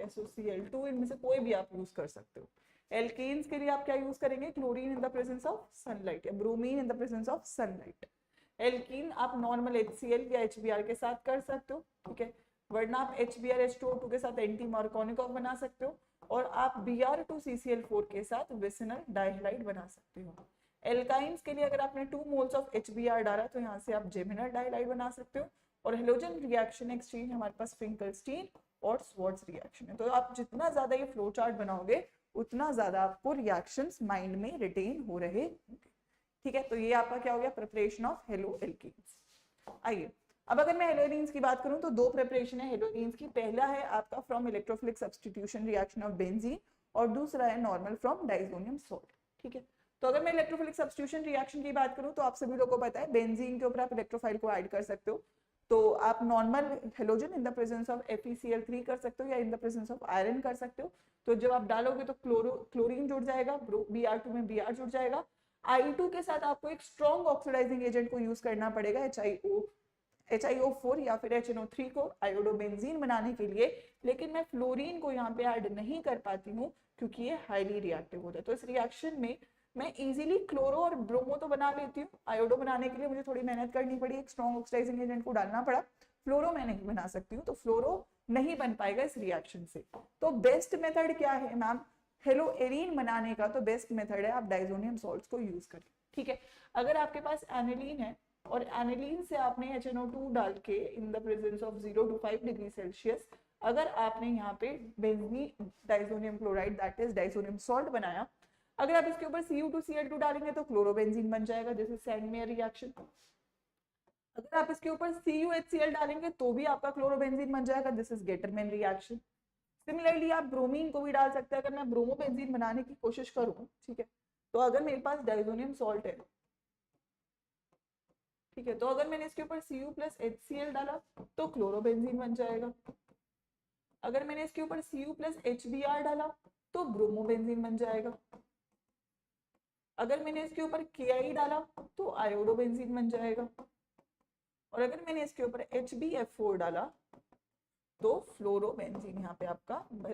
SOCl2, इनमें से कोई भी आप यूज कर सकते हो। एल्केन्स के लिए आप क्या यूज करेंगे, chlorine in the presence of sunlight या bromine in the presence of sunlight. Alkene आप नॉर्मल HCl या HBr के साथ कर सकते हो। ठीक है, वरना आप HBr H2O2 के साथ एंटी मार्कोनिकॉफ बना सकते हो, और आप Br2CCl4 के साथ विसिनल डाइहाइड बना सकते हो। एल्काइंस के लिए अगर आपने 2 मोल्स ऑफ HBr डाला तो यहाँ से आप जेमिनल डाइहाइड बना सकते हो। और हेलोजन रिएक्शन एक्सचेंज हमारे पास फिंकलस्टीन और स्वार्ट्ज रिएक्शन है। तो आप जितना ज्यादा ये फ्लो चार्ट बनाओगे उतना ज्यादा आपको रिएक्शंस माइंड में रिटेन हो रहे होंगे। ठीक है, तो ये आपका क्या हो गया, प्रिपरेशन ऑफ हेलो एल्कीन्स। आइए अब अगर मैं हेलोइन्स की बात करूं तो 2 प्रिपरेशन है हेलोइन्स की। पहला है आपका from electrophilic substitution reaction of benzene, और दूसरा है नॉर्मल फ्रॉम डाइजोनियम सॉल्ट। ठीक है, तो अगर मैं इलेक्ट्रोफिलिक सब्स्टिट्यूशन रिएक्शन की बात करूं तो आप सभी लोगों को पता है बेंजीन के ऊपर आप इलेक्ट्रोफाइल को ऐड कर सकते हो। तो आप normal halogen in the presence of FeCl3 कर सकते हो या इन द प्रेजेंस ऑफ आयरन कर सकते हो। तो जब आप डालोगे तो क्लोरीन जुड़ जाएगा, Br2 में Br जुड़ जाएगा। I2 के साथ आपको एक स्ट्रॉन्ग ऑक्सीडाइजिंग एजेंट को यूज करना पड़ेगा, HiO4 या फिर HNO3 को आयोडोबेंजीन बनाने के लिए। लेकिन मैं फ्लोरीन को यहाँ पे ऐड नहीं कर पाती हूँ क्योंकि ये हाईली रिएक्टिव होता है। तो इस रिएक्शन में मैं इजीली क्लोरो और ब्रोमो तो बना लेती हूँ, आयोडो बनाने के लिए मुझे थोड़ी मेहनत करनी पड़ी, एक स्ट्रॉन्ग ऑक्सीडाइजिंग एजेंट को डालना पड़ा। फ्लोरो मैं नहीं बना सकती हूँ, तो फ्लोरो नहीं बन पाएगा इस रिएक्शन से। तो बेस्ट मेथड क्या है मैम, हेलो एरीन बनाने का तो बेस्ट मेथड है आप डाइजोनियम सॉल्ट्स को यूज करें। ठीक है, अगर आपके पास एनिलीन है और एनिलीन से आपने HNO2 डाल के इन the presence of 0 to 5 degree Celsius अगर आपने यहाँ पे benzene diazonium chloride that is diazonium salt बनाया, अगर आप इसके ऊपर Cu2Cl2 डालेंगे तो क्लोरोबेंजीन बन जाएगा, जैसे सैंडमेयर रिएक्शन। अगर आप इसके ऊपर CuHCl डालेंगे तो भी आपका क्लोरोबेंजीन बन जाएगा, this is Gattermann reaction. Similarly आप ब्रोमीन को भी डाल सकते हैं। अगर मैं ब्रोमोबेंजीन बनाने की कोशिश करूं, ठीक है, तो अगर मेरे पास डाइजोनियम सॉल्ट है, ठीक है, तो अगर मैंने इसके ऊपर Cu प्लस HCl डाला तो क्लोरोबेंजीन बन जाएगा। अगर मैंने इसके ऊपर Cu प्लस HBr डाला तो ब्रोमोबेंजीन बन जाएगा। अगर मैंने इसके ऊपर Ki डाला तो आयोडोबेंजीन बन जाएगा। और अगर मैंने इसके ऊपर HbF4 डाला तो फ्लोरोबेंजीन यहाँ पे आपका बन।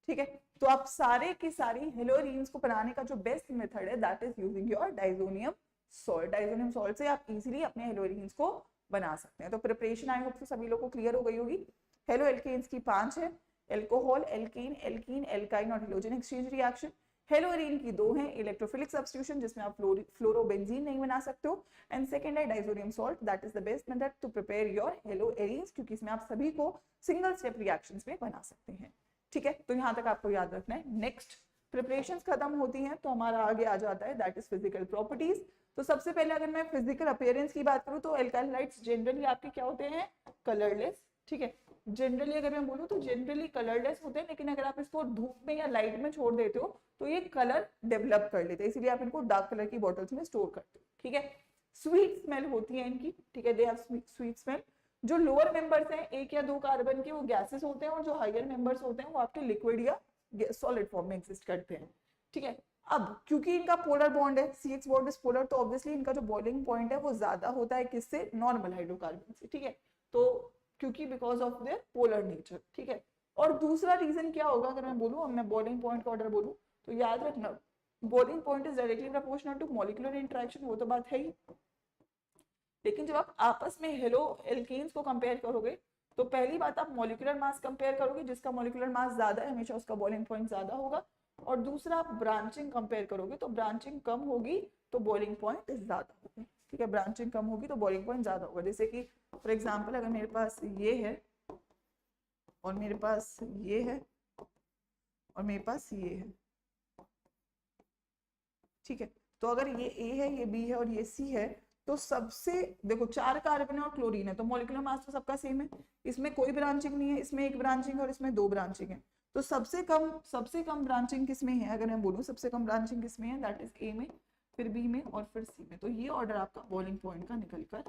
ठीक है, तो आप सारे की सारी हेलोरीन्स को बनाने का जो बेस्ट मेथड है that is using your diazonium salt. Diazonium salt से आप इजीली अपने हेलोरीन्स को बना सकते हैं। तो प्रिपरेशन आई होप सभी लोगों को क्लियर हो गई होगी। हेलो एल्केन्स की 5 है, एल्कोहल, एल्कीन, एल्कीन, एल्काइन और हेलोजन एक्सचेंज रिएक्शन। हेलोरीन की 2 है, इलेक्ट्रोफिलिक सब्स्टिट्यूशन जिसमें आप फ्लोरोबेंजीन नहीं बना सकते हो, एंड सेकंड है diazonium salt that is the best method to prepare your haloarenes, क्योंकि इसमें आप सभी को सिंगल स्टेप रिएक्शंस में बना सकते हैं। ठीक है, तो यहाँ तक आपको याद रखना है। नेक्स्ट प्रिपरेशंस खत्म होती हैं तो हमारा आगे आ जाता है दैट इज फिजिकल प्रॉपर्टीज। तो सबसे पहले अगर मैं फिजिकल अपीयरेंस की बात करूं तो एल्काइल हाइड्राइड्स जनरली आपके क्या होते हैं, कलरलेस। ठीक है, जनरली अगर मैं बोलूं तो जनरली कलरलेस होते हैं, लेकिन अगर आप इसको धूप में या लाइट में छोड़ देते हो तो ये कलर डेवलप कर लेते हैं, इसीलिए आप इनको डार्क कलर की बॉटल्स में स्टोर करते हो। ठीक है, स्वीट स्मेल होती है इनकी। ठीक है, दे हैव स्वीट स्मेल। जो लोअर मेंबर्स हैं 1 या 2 कार्बन के वो गैसेस होते हैं, और जो हायर मेंबर्स होते हैं वो आपके लिक्विड या सॉलिड फॉर्म में एग्जिस्ट करते हैं। ठीक है, अब क्योंकि इनका पोलर बॉन्ड है, CH बॉन्ड इज पोलर, तो ऑब्वियसली इनका जो बॉइलिंग पॉइंट है वो ज्यादा होता है किससे, नॉर्मल हाइड्रोकार्बन से, ठीक है। तो क्योंकि because of their polar nature, ठीक है। और दूसरा रीजन क्या होगा, अगर मैं बोलूँ, मैं बॉइलिंग पॉइंट का ऑर्डर बोलूँ, तो याद रखना boiling point is directly proportional to molecular interaction, वो तो बात है ही। लेकिन जब आप आपस में हेलो एल्केन्स को कंपेयर करोगे तो पहली बात आप मॉलिक्यूलर मास कंपेयर करोगे, जिसका मॉलिक्यूलर मास ज्यादा है हमेशा उसका बॉइलिंग पॉइंट ज्यादा होगा। और दूसरा आप ब्रांचिंग कंपेयर करोगे तो ब्रांचिंग कम होगी तो बॉइलिंग पॉइंट ज्यादा होगी, ठीक है। ब्रांचिंग कम होगी तो बॉइलिंग पॉइंट ज्यादा होगा। जैसे कि फॉर एग्जाम्पल अगर मेरे पास ये है और मेरे पास ये है और मेरे पास ये है, ठीक है। तो अगर ये A है, ये B है और ये C है, तो सबसे देखो 4 कार्बन है और क्लोरीन है, तो मॉलिक्यूलर मास तो सबका सेम है, इसमें कोई ब्रांचिंग नहीं है, इसमें एक ब्रांचिंग और इसमें 2 ब्रांचिंग है। तो सबसे कम ब्रांचिंग किसमें है, अगर मैं बोलूँ सबसे कम ब्रांचिंग किसमें है, दैट इज A में, फिर B में और फिर C में। तो ये ऑर्डर आपका बॉइलिंग पॉइंट का निकल कर,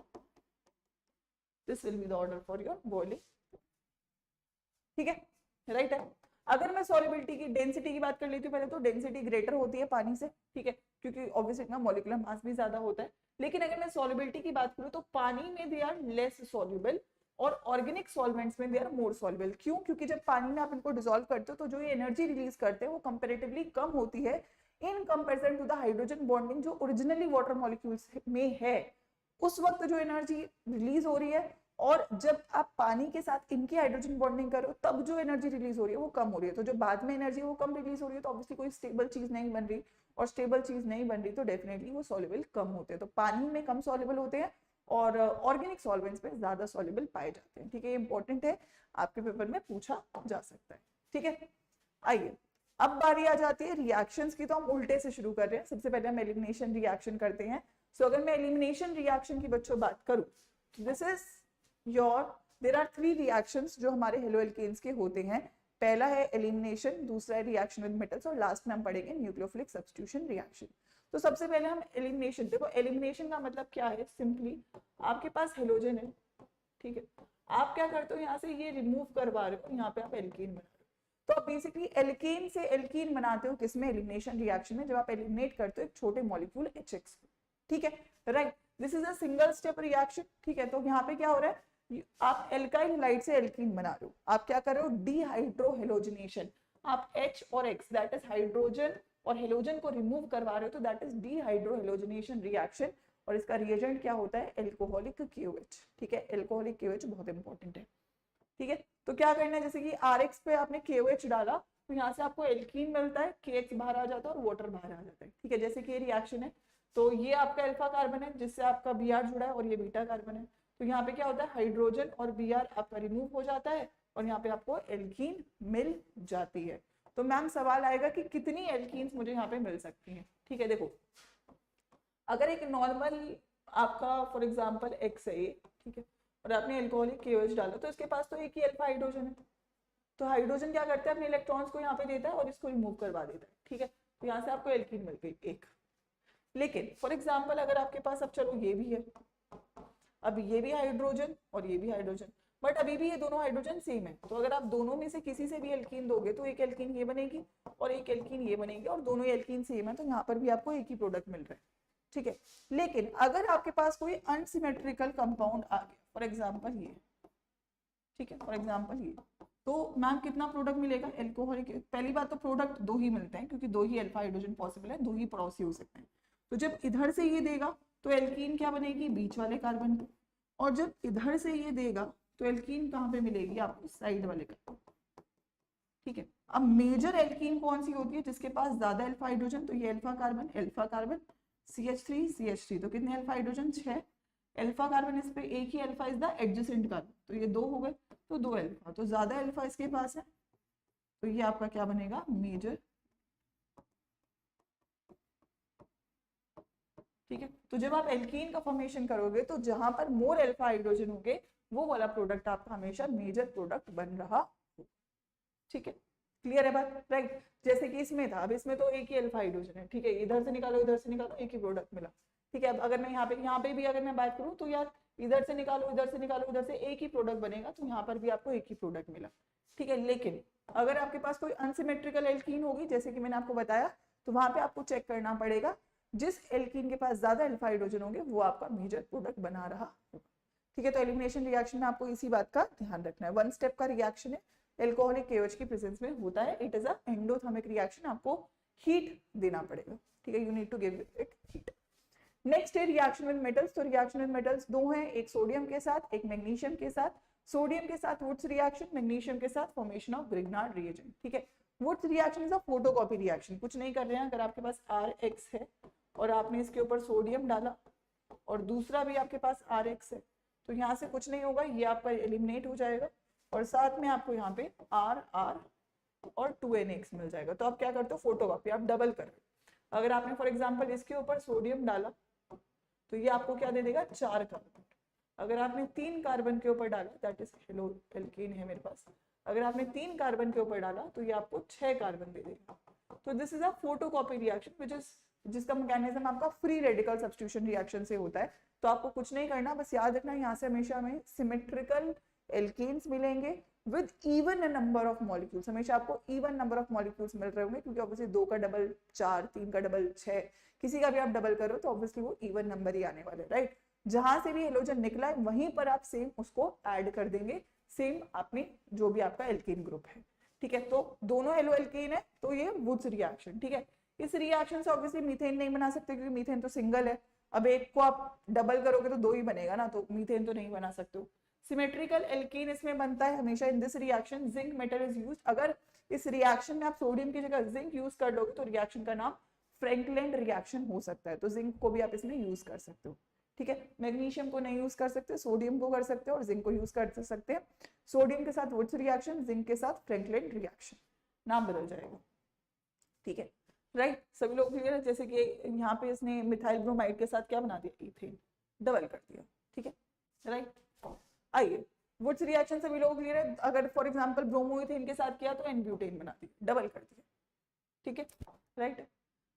this will be the order for your boiling, ठीक है, राइट है। अगर मैं सॉल्युबिलिटी की डेंसिटी की बात कर लेती हूँ पहले, तो डेंसिटी ग्रेटर होती है पानी से, ठीक है, क्योंकि ऑब्वियसली इनका मॉलिक्यूलर मास भी ज्यादा होता है। लेकिन अगर मैं सॉल्युबिलिटी की बात करूँ तो पानी में दे आर लेस सॉल्युबल और ऑर्गेनिक सॉल्वेंट्स में दे आर मोर सॉल्युबल। क्यों? क्योंकि जब पानी में आप इनको डिसॉल्व करते हो तो जो ये एनर्जी रिलीज करते हैं वो कंपेरेटिवली कम होती है in comparison to the hydrogen bonding जो ओरिजिनली वाटर मॉलिक्यूल्स में है। उस वक्त जो एनर्जी रिलीज हो रही है और जब आप पानी के साथ इनकी हाइड्रोजन बॉन्डिंग करो तब जो एनर्जी रिलीज हो रही है वो कम हो रही है। तो जो बाद में एनर्जी वो कम रिलीज हो रही है तो ऑब्वियसली कोई स्टेबल चीज नहीं बन रही, और स्टेबल चीज नहीं बन रही तो डेफिनेटली वो सॉल्युबल कम होते हैं। तो पानी में कम सॉल्युबल होते हैं और ऑर्गेनिक सॉल्वेंट्स में ज्यादा सॉल्युबल पाए जाते हैं, ठीक है। ये इंपॉर्टेंट है, आपके पेपर में पूछा जा सकता है, ठीक है। आइए अब बारी आ जाती है रिएक्शंस की, तो हम उल्टे से शुरू कर रहे हैं। सबसे पहले हम एलिमिनेशन रिएक्शन करते हैं। सो अगर मैं एलिमिनेशन रिएक्शन की बच्चों बात करूं, this is your, there are 3 reactions जो हमारे हेलो एल्केन्स के होते हैं। पहला है एलिमिनेशन, दूसरा है रिएक्शन विद मेटल्स और लास्ट में हम पढ़ेंगे न्यूक्लियोफिलिक सब्स्टिट्यूशन रिएक्शन। तो सबसे पहले हम एलिमिनेशन, देखो एलिमिनेशन का मतलब क्या है, सिंपली आपके पास हेलोजन है, ठीक है, आप क्या करते हो यहाँ से ये रिमूव करवा रहे हो, यहाँ पे आप एल्कीन बना रहे हो। तो आप बेसिकली एल्केन से एल्कीन बनाते हो किसमें, एलिमिनेशन रिएक्शन में, जब आप एलिमिनेट करते हो एक छोटे मॉलिक्यूल HX को, ठीक है, right. This is a single step reaction, ठीक है। तो यहाँ पे क्या हो रहा है, आप एल्काइल हैलाइड से एल्कीन बना रहे हो, आप क्या कर रहे हो, डीहाइड्रोहेलोजिनेशन। आप H और X दैट इज हाइड्रोजन और हेलोजन को रिमूव करवा रहे हो, तो दैट इज डीहाइड्रोहेलोजिनेशन रिएक्शन। और इसका रिएजेंट क्या होता है, एल्कोहलिक KOH, ठीक है। एल्कोहलिक KOH बहुत इंपॉर्टेंट है, ठीक है। तो क्या करना है, जैसे कि RX पे आपने KOH डाला तो यहाँ से आपको एल्कीन मिलता है, KX बाहर आ जाता है और वाटर बाहर आ जाता है, ठीक है। जैसे कि ये रिएक्शन है, तो ये आपका अल्फा कार्बन है जिससे आपका Br जुड़ा है और ये बीटा कार्बन है। तो यहाँ पे क्या होता है, हाइड्रोजन और Br आपका रिमूव हो जाता है और यहाँ पे आपको एल्कीन मिल जाती है। तो मैम सवाल आएगा कि कितनी एल्कीन्स मुझे यहाँ पे मिल सकती हैं, ठीक है। देखो अगर एक नॉर्मल आपका फॉर एग्जाम्पल X है, ठीक है, और आपने एल्कोहलिक KOH डाला तो इसके पास तो एक ही अल्फा हाइड्रोजन है। तो हाइड्रोजन क्या करता है, अपने इलेक्ट्रॉन्स को यहाँ पे देता है और इसको रिमूव करवा देता है, ठीक है। तो यहाँ से आपको एल्कीन मिल गई एक। लेकिन फॉर एग्जाम्पल अगर आपके पास, अब चलो ये भी है, अब ये भी हाइड्रोजन और ये भी हाइड्रोजन, बट अभी भी ये दोनों हाइड्रोजन सेम है। तो अगर आप दोनों में से किसी से भी एल्कीन दोगे तो एक एल्कीन ये बनेगी और एक एल्कीन ये बनेगी, और दोनों एल्कीन सेम है तो यहाँ पर भी आपको एक ही प्रोडक्ट मिल रहा है, ठीक है। लेकिन अगर आपके पास कोई अनसिमेट्रिकल कंपाउंड आ गया, फॉर एग्जाम्पल ये, ठीक है, फॉर एग्जाम्पल ये, तो मैम कितना प्रोडक्ट मिलेगा, एल्कोहलिक। पहली बात तो प्रोडक्ट 2 ही मिलते हैं क्योंकि 2 ही अल्फा हाइड्रोजन पॉसिबल है, 2 ही पड़ोसी हो सकते हैं। तो जब इधर से ये देगा तो एल्कीन क्या बनेगी, बीच वाले कार्बन पे, और जब इधर से ये देगा तो एल्कीन कहाँ पे मिलेगी आपको, साइड वाले कार्बन, ठीक है। अब मेजर एल्कीन कौन सी होती है, जिसके पास ज्यादा अल्फा हाइड्रोजन, तो ये अल्फा कार्बन CH3 तो कितने अल्फा हाइड्रोजन, 6 अल्फा कार्बन, इस पे एक ही alpha is the adjacent carbon, तो ये 2 हो गए, तो 2 अल्फा, तो ज्यादा अल्फा इसके पास है, तो ये आपका क्या बनेगा, मेजर, ठीक है। तो जब आप एल्कीन का फॉर्मेशन करोगे तो जहां पर मोर अल्फा हाइड्रोजन होंगे वो वाला प्रोडक्ट आपका हमेशा मेजर प्रोडक्ट बन रहा हो, ठीक है। क्लियर है बात, राइट। जैसे कि इसमें था, अब इसमें तो एक ही अल्फा हाइड्रोजन है, ठीक है, इधर से निकालो इधर से निकालो एक ही प्रोडक्ट मिला, ठीक है। अब अगर मैं यहाँ पे भी अगर मैं बात करूँ तो यार इधर से निकालो इधर से निकालो इधर से एक ही प्रोडक्ट बनेगा, तो यहाँ पर भी आपको एक ही प्रोडक्ट मिला, ठीक है। लेकिन अगर आपके पास कोई अनसिमेट्रिकल एल्कीन होगी, जैसे कि मैंने आपको बताया, तो वहां पे आपको चेक करना पड़ेगा जिस एल्कीन के पास ज्यादा अल्फा हाइड्रोजन होंगे वो आपका मेजर प्रोडक्ट बना रहा होगा। ठीक है, तो एलिमिनेशन रिएक्शन में आपको इसी बात का ध्यान रखना है। वन स्टेप का रिएक्शन है, एल्कोहलिक KOH की प्रेजेंस में होता है। It is a endothermic reaction, आपको हीट देना पड़ेगा। ठीक है, you need to give it heat. Next है रिएक्शन विद मेटल्स। तो रिएक्शन विद मेटल्स दो हैं, एक सोडियम के साथ, एक मैग्नीशियम के साथ। सोडियम के साथ वुड्स रिएक्शन, मैग्नीशियम के साथ फॉर्मेशन ऑफ ग्रिग्नार्ड रिएजेंट। ठीक है, Wurtz reaction is a photocopy reaction, कुछ नहीं कर रहे हैं। अगर आपके पास RX है और आपने इसके ऊपर सोडियम डाला और दूसरा भी आपके पास RX है, तो यहाँ से कुछ नहीं होगा, ये आपका एलिमिनेट हो जाएगा और साथ में आपको यहाँ पे RR और 2NX मिल जाएगा। तो आप क्या करते हो, फोटोकॉपी, आप डबल कर रहे हो। अगर आपने फॉर एग्जांपल इसके ऊपर सोडियम डाला तो ये आपको क्या दे देगा, 4 कार्बन। अगर आपने 3 कार्बन के ऊपर डाला, दैट इज हेलो एल्केन है मेरे पास, अगर आपने 3 कार्बन के ऊपर डाला तो ये आपको 6 कार्बन दे देगा। तो this is a photocopy reaction which is, जिसका मैकेनिज्म आपका फ्री रेडिकल सब्स्टिट्यूशन रिएक्शन से होता है। तो आपको कुछ नहीं करना, बस याद रखना यहाँ से हमेशा हमें सिमेट्रिकल एल्केन्स मिलेंगे with even number of molecules. हमेशा आपको इवन नंबर ऑफ मॉलिक्यूल्स मिल रहे होंगे, क्योंकि ऑब्वियसली 2 का डबल 4, 3 का डबल 6, किसी का भी आप डबल कर रहे हो तो ऑब्वियसली वो इवन नंबर ही आने वाले, राइट। जहां से भी हेलोजन निकला है वहीं पर आप सेम उसको ऐड कर देंगे, सेम आपने जो भी आपका एल्केन ग्रुप है। ठीक है, तो दोनों हेलो एल्केन है, तो ये वुड्स रिएक्शन। ठीक है, इस रिएक्शन से ऑब्वियसली मीथेन नहीं बना सकते क्योंकि मीथेन तो सिंगल है। अब एक को आप डबल करोगे तो 2 ही बनेगा ना, तो मीथेन तो नहीं बना सकते हो। सिमेट्रिकल एल्कीन इसमें बनता है हमेशा in this reaction, zinc metal is used. अगर इस रिएक्शन में आप सोडियम की जगह जिंक यूज कर लोगे तो रिएक्शन का नाम फ्रैंकलैंड रिएक्शन हो सकता है, तो जिंक को भी आप इसमें यूज कर सकते हो। ठीक है, मैग्नीशियम को नहीं यूज कर सकते, सोडियम को कर सकते हो और जिंक को यूज कर सकते हैं। सोडियम के साथ वुड्स रिएक्शन, जिंक के साथ फ्रैंकलैंड रिएक्शन, नाम बदल जाएगा। ठीक है, राइट, सभी लोग क्लियर है। जैसे कि यहाँ पे इसने मिथाइल ब्रोमाइड के साथ क्या बना दिया, इथेन, डबल कर दिया। ठीक है, राइट। आइए, वुड्स रिएक्शन सभी लोग क्लियर है। अगर फॉर एग्जांपल ब्रोमो इथेन के साथ किया तो एन-ब्यूटेन बना दिया, डबल कर दिया। ठीक है, राइट।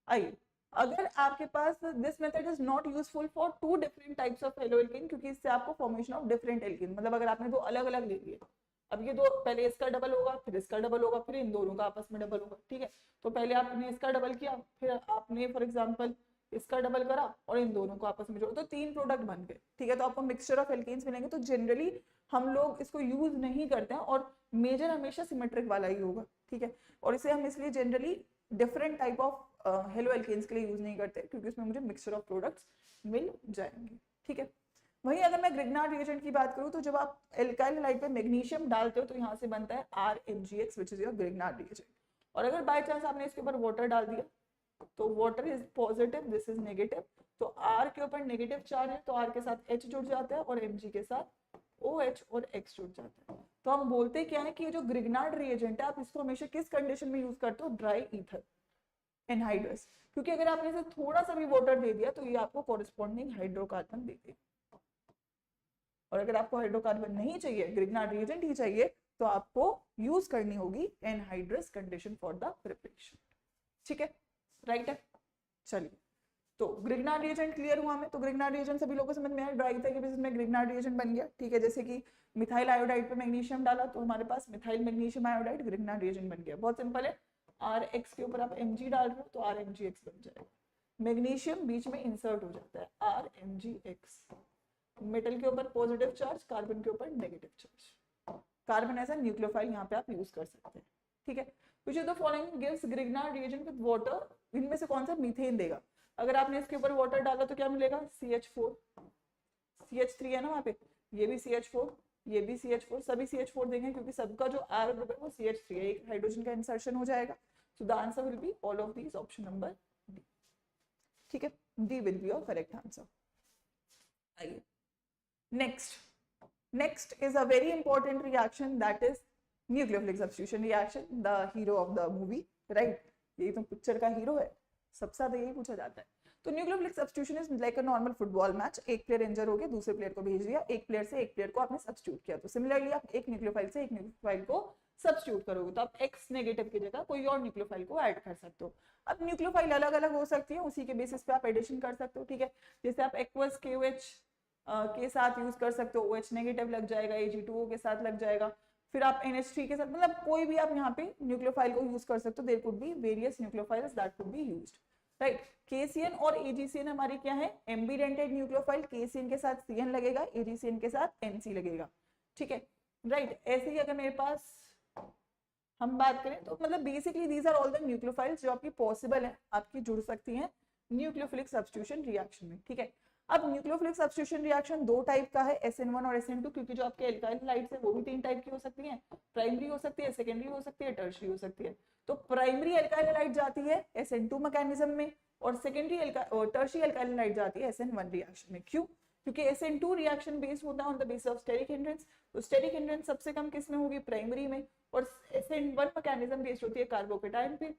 आइए, अगर आपके पास this method is not useful for 2 different types of halo alkane, क्योंकि इससे आपको फॉर्मेशन ऑफ डिफरेंट एल्केन, मतलब अगर आपने 2 अलग अलग ले लिए, अब ये 2 पहले इसका डबल होगा, फिर इसका डबल होगा, फिर इन दोनों का आपस में डबल होगा। ठीक है, तो पहले आपने इसका डबल किया, फिर आपने फॉर एग्जांपल इसका डबल करा और इन दोनों को आपस में जोड़ा, तो 3 प्रोडक्ट बन गए। ठीक है, तो आपको मिक्सचर ऑफ एल्केन्स मिलेंगे। तो जनरली हम लोग इसको यूज नहीं करते हैं और मेजर हमेशा सिमेट्रिक वाला ही होगा। ठीक है, और इसे हम इसलिए generally different type of halo alkanes के लिए यूज नहीं करते क्योंकि उसमें मुझे मिक्सचर ऑफ प्रोडक्ट्स मिल जाएंगे। ठीक है, वहीं अगर मैं ग्रिग्नार्ड रिएजेंट की बात करूं तो जब आप एल्काइल हाइड्राइड पे मैग्नीशियम डालते हो तो यहाँ से बनता है RMgX which is your Grignard reagent. और अगर बाय चांस आपने इसके ऊपर वाटर डाल दिया तो water is positive, this is negative, तो R के ऊपर नेगेटिव चार्ज है तो R के साथ H जुड़ जाता है और Mg के साथ OH और X जुड़ जाता है। तो हम बोलते क्या है कि ये जो ग्रिग्नार्ड रिएजेंट है आप इसको हमेशा किस कंडीशन में यूज करते हो, ड्राई ईथर एनहाइड्रस, क्योंकि अगर आपने इसे थोड़ा सा भी वाटर दे दिया तो ये आपको कॉरेस्पॉन्डिंग हाइड्रोकार्बन दे देगा। और अगर आपको हाइड्रोकार्बन नहीं चाहिए, ग्रिग्नार्ड रिएजेंट ही चाहिए, तो आपको यूज करनी होगी anhydrous condition for the preparation. ठीक है, राइट है। चलिए, तो ग्रिग्नार्ड रिएजेंट क्लियर हुआ हमें। तो ग्रिग्नार्ड रिएजेंट सभी लोगों को समझ में आया, ड्राई ईथर के बेसिस में ग्रिग्नार्ड रिएजेंट बन गया। ठीक है, जैसे कि मिथाइल आयोडाइड पे मैग्नीशियम डाला तो हमारे पास methyl magnesium iodide Grignard reagent बन गया। बहुत सिंपल है, RX के ऊपर आप Mg डाल रहे हो तो RMgX बन जाएगा। मैग्नीशियम बीच में इंसर्ट हो जाता है, RMgX। मेटल के ऊपर पॉजिटिव चार्ज, कार्बन के ऊपर negative charge. Carbon as a nucleophile यहाँ पे आप यूज कर सकते हैं। ठीक है, which of the following gives Grignard reagent with water, इनमें से कौन सा मीथेन देगा। अगर आपने इसके ऊपर वाटर डाला तो क्या मिलेगा, CH4, CH3 है ना वहाँ पे, ये भी CH4, ये भी CH4, सभी CH4 देंगे क्योंकि सबका जो R ग्रुप है वो CH3 है, एक हाइड्रोजन का इंसर्शन हो जाएगा। So the answer will be all of these, option number D. ठीक है, D will be your correct answer. आइए, next is a very important reaction, that is nucleophilic substitution reaction, the hero of the movie, right। यही तो पिक्चर का हीरो है, सबसे ज्यादा यही पूछा जाता है। तो nucleophilic substitution is like a normal football match, एक प्लेयर इंजर हो गया, दूसरे प्लेयर को भेज दिया, एक प्लेयर से एक प्लेयर को आपने सब्स्टिट्यूट किया। तो सिमिलरली आप एक न्यूक्लियोफाइल से एक न्यूक्लियोफाइल को सब्स्टिट्यूट करोगे तो आप X नेगेटिव की जगह कोई और न्यूक्लियोफाइल को ऐड कर सकते हो। अब न्यूक्लियोफाइल अलग अलग हो सकती है, उसी के बेसिस पे आप एडिशन कर सकते हो। ठीक है, जैसे आप एक्वस KOH के साथ यूज कर सकते हो, OH नेगेटिव लग जाएगा, Ag2O के साथ लग जाएगा। फिर आप NH3 के साथ, मतलब कोई भी आप यहाँ पे न्यूक्लियोफाइल को यूज कर सकते हो, there could be various nucleophiles that could be used, right. KCN और AgCN हमारी क्या है, एम्बिडेंटेड न्यूक्लियोफाइल, KCN के साथ CN लगेगा, AgCN के साथ NC लगेगा, ठीक है, राइट। ऐसे ही अगर मेरे पास हम बात करें तो मतलब basically these are all the nucleophiles जो आपकी पॉसिबल है, आपकी जुड़ सकती हैं न्यूक्लियोफिलिक सब्स्टिट्यूशन रिएक्शन में, ठीक है। अब न्यूक्लियोफिलिक सब्स्टिट्यूशन रिएक्शन दो टाइप का है, SN1 और SN2, क्योंकि जो आपके एल्काइल हाइड्राइड्स है वो भी तीन टाइप की हो सकती हैं, प्राइमरी हो सकती है, सेकेंडरी हो सकती है, टर्शियरी हो सकती है। तो प्राइमरी एल्काइल हाइड्राइड जाती है SN2 मैकेनिज्म में, और सेकेंडरी टर्शियरी एल्काइल हाइड्राइड जाती है SN1 रिएक्शन में। क्यों? क्योंकि SN2 रिएक्शन बेस्ड होता है on the basis of steric hindrance, तो स्टेरिक हिंड्रेंस सबसे कम किस में होगी, प्राइमरी में, और SN1 मैकेनिज्म बेस्ड होती है कार्बोकेटाइन पे,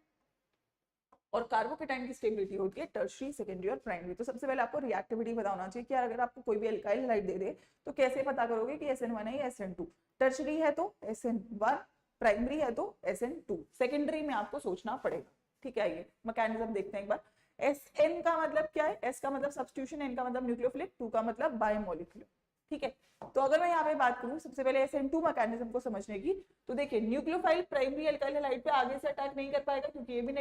और कार्बोकेटाइन की स्टेबिलिटी होती है टर्शियरी, सेकेंडरी और प्राइमरी। तो सबसे पहले आपको रिएक्टिविटी पता होना चाहिए कि यार अगर आपको कोई भी एल्काइल हाइड्राइड दे दे तो कैसे पता करोगे कि SN1 है या SN2, टर्शियरी है तो SN1, प्राइमरी है तो SN2, सेकेंडरी में आपको सोचना पड़ेगा, ठीक है। ये मैकेनिज्म देखते हैं एक बार। SN का मतलब क्या है, S का मतलब सब्स्टिट्यूशन, N का मतलब न्यूक्लियोफिलिक, 2 का मतलब बायोमोलिक्यूलर, ठीक है। तो अगर मैं यहाँ पे बात करूँ सबसे पहले SN2 मैकेनिज्म को समझने की, तो देखिए न्यूक्लियोफाइल प्राइमरी एल्काइल हाइड्राइड पे आगे से अटैक नहीं कर पाएगा क्योंकि ये भी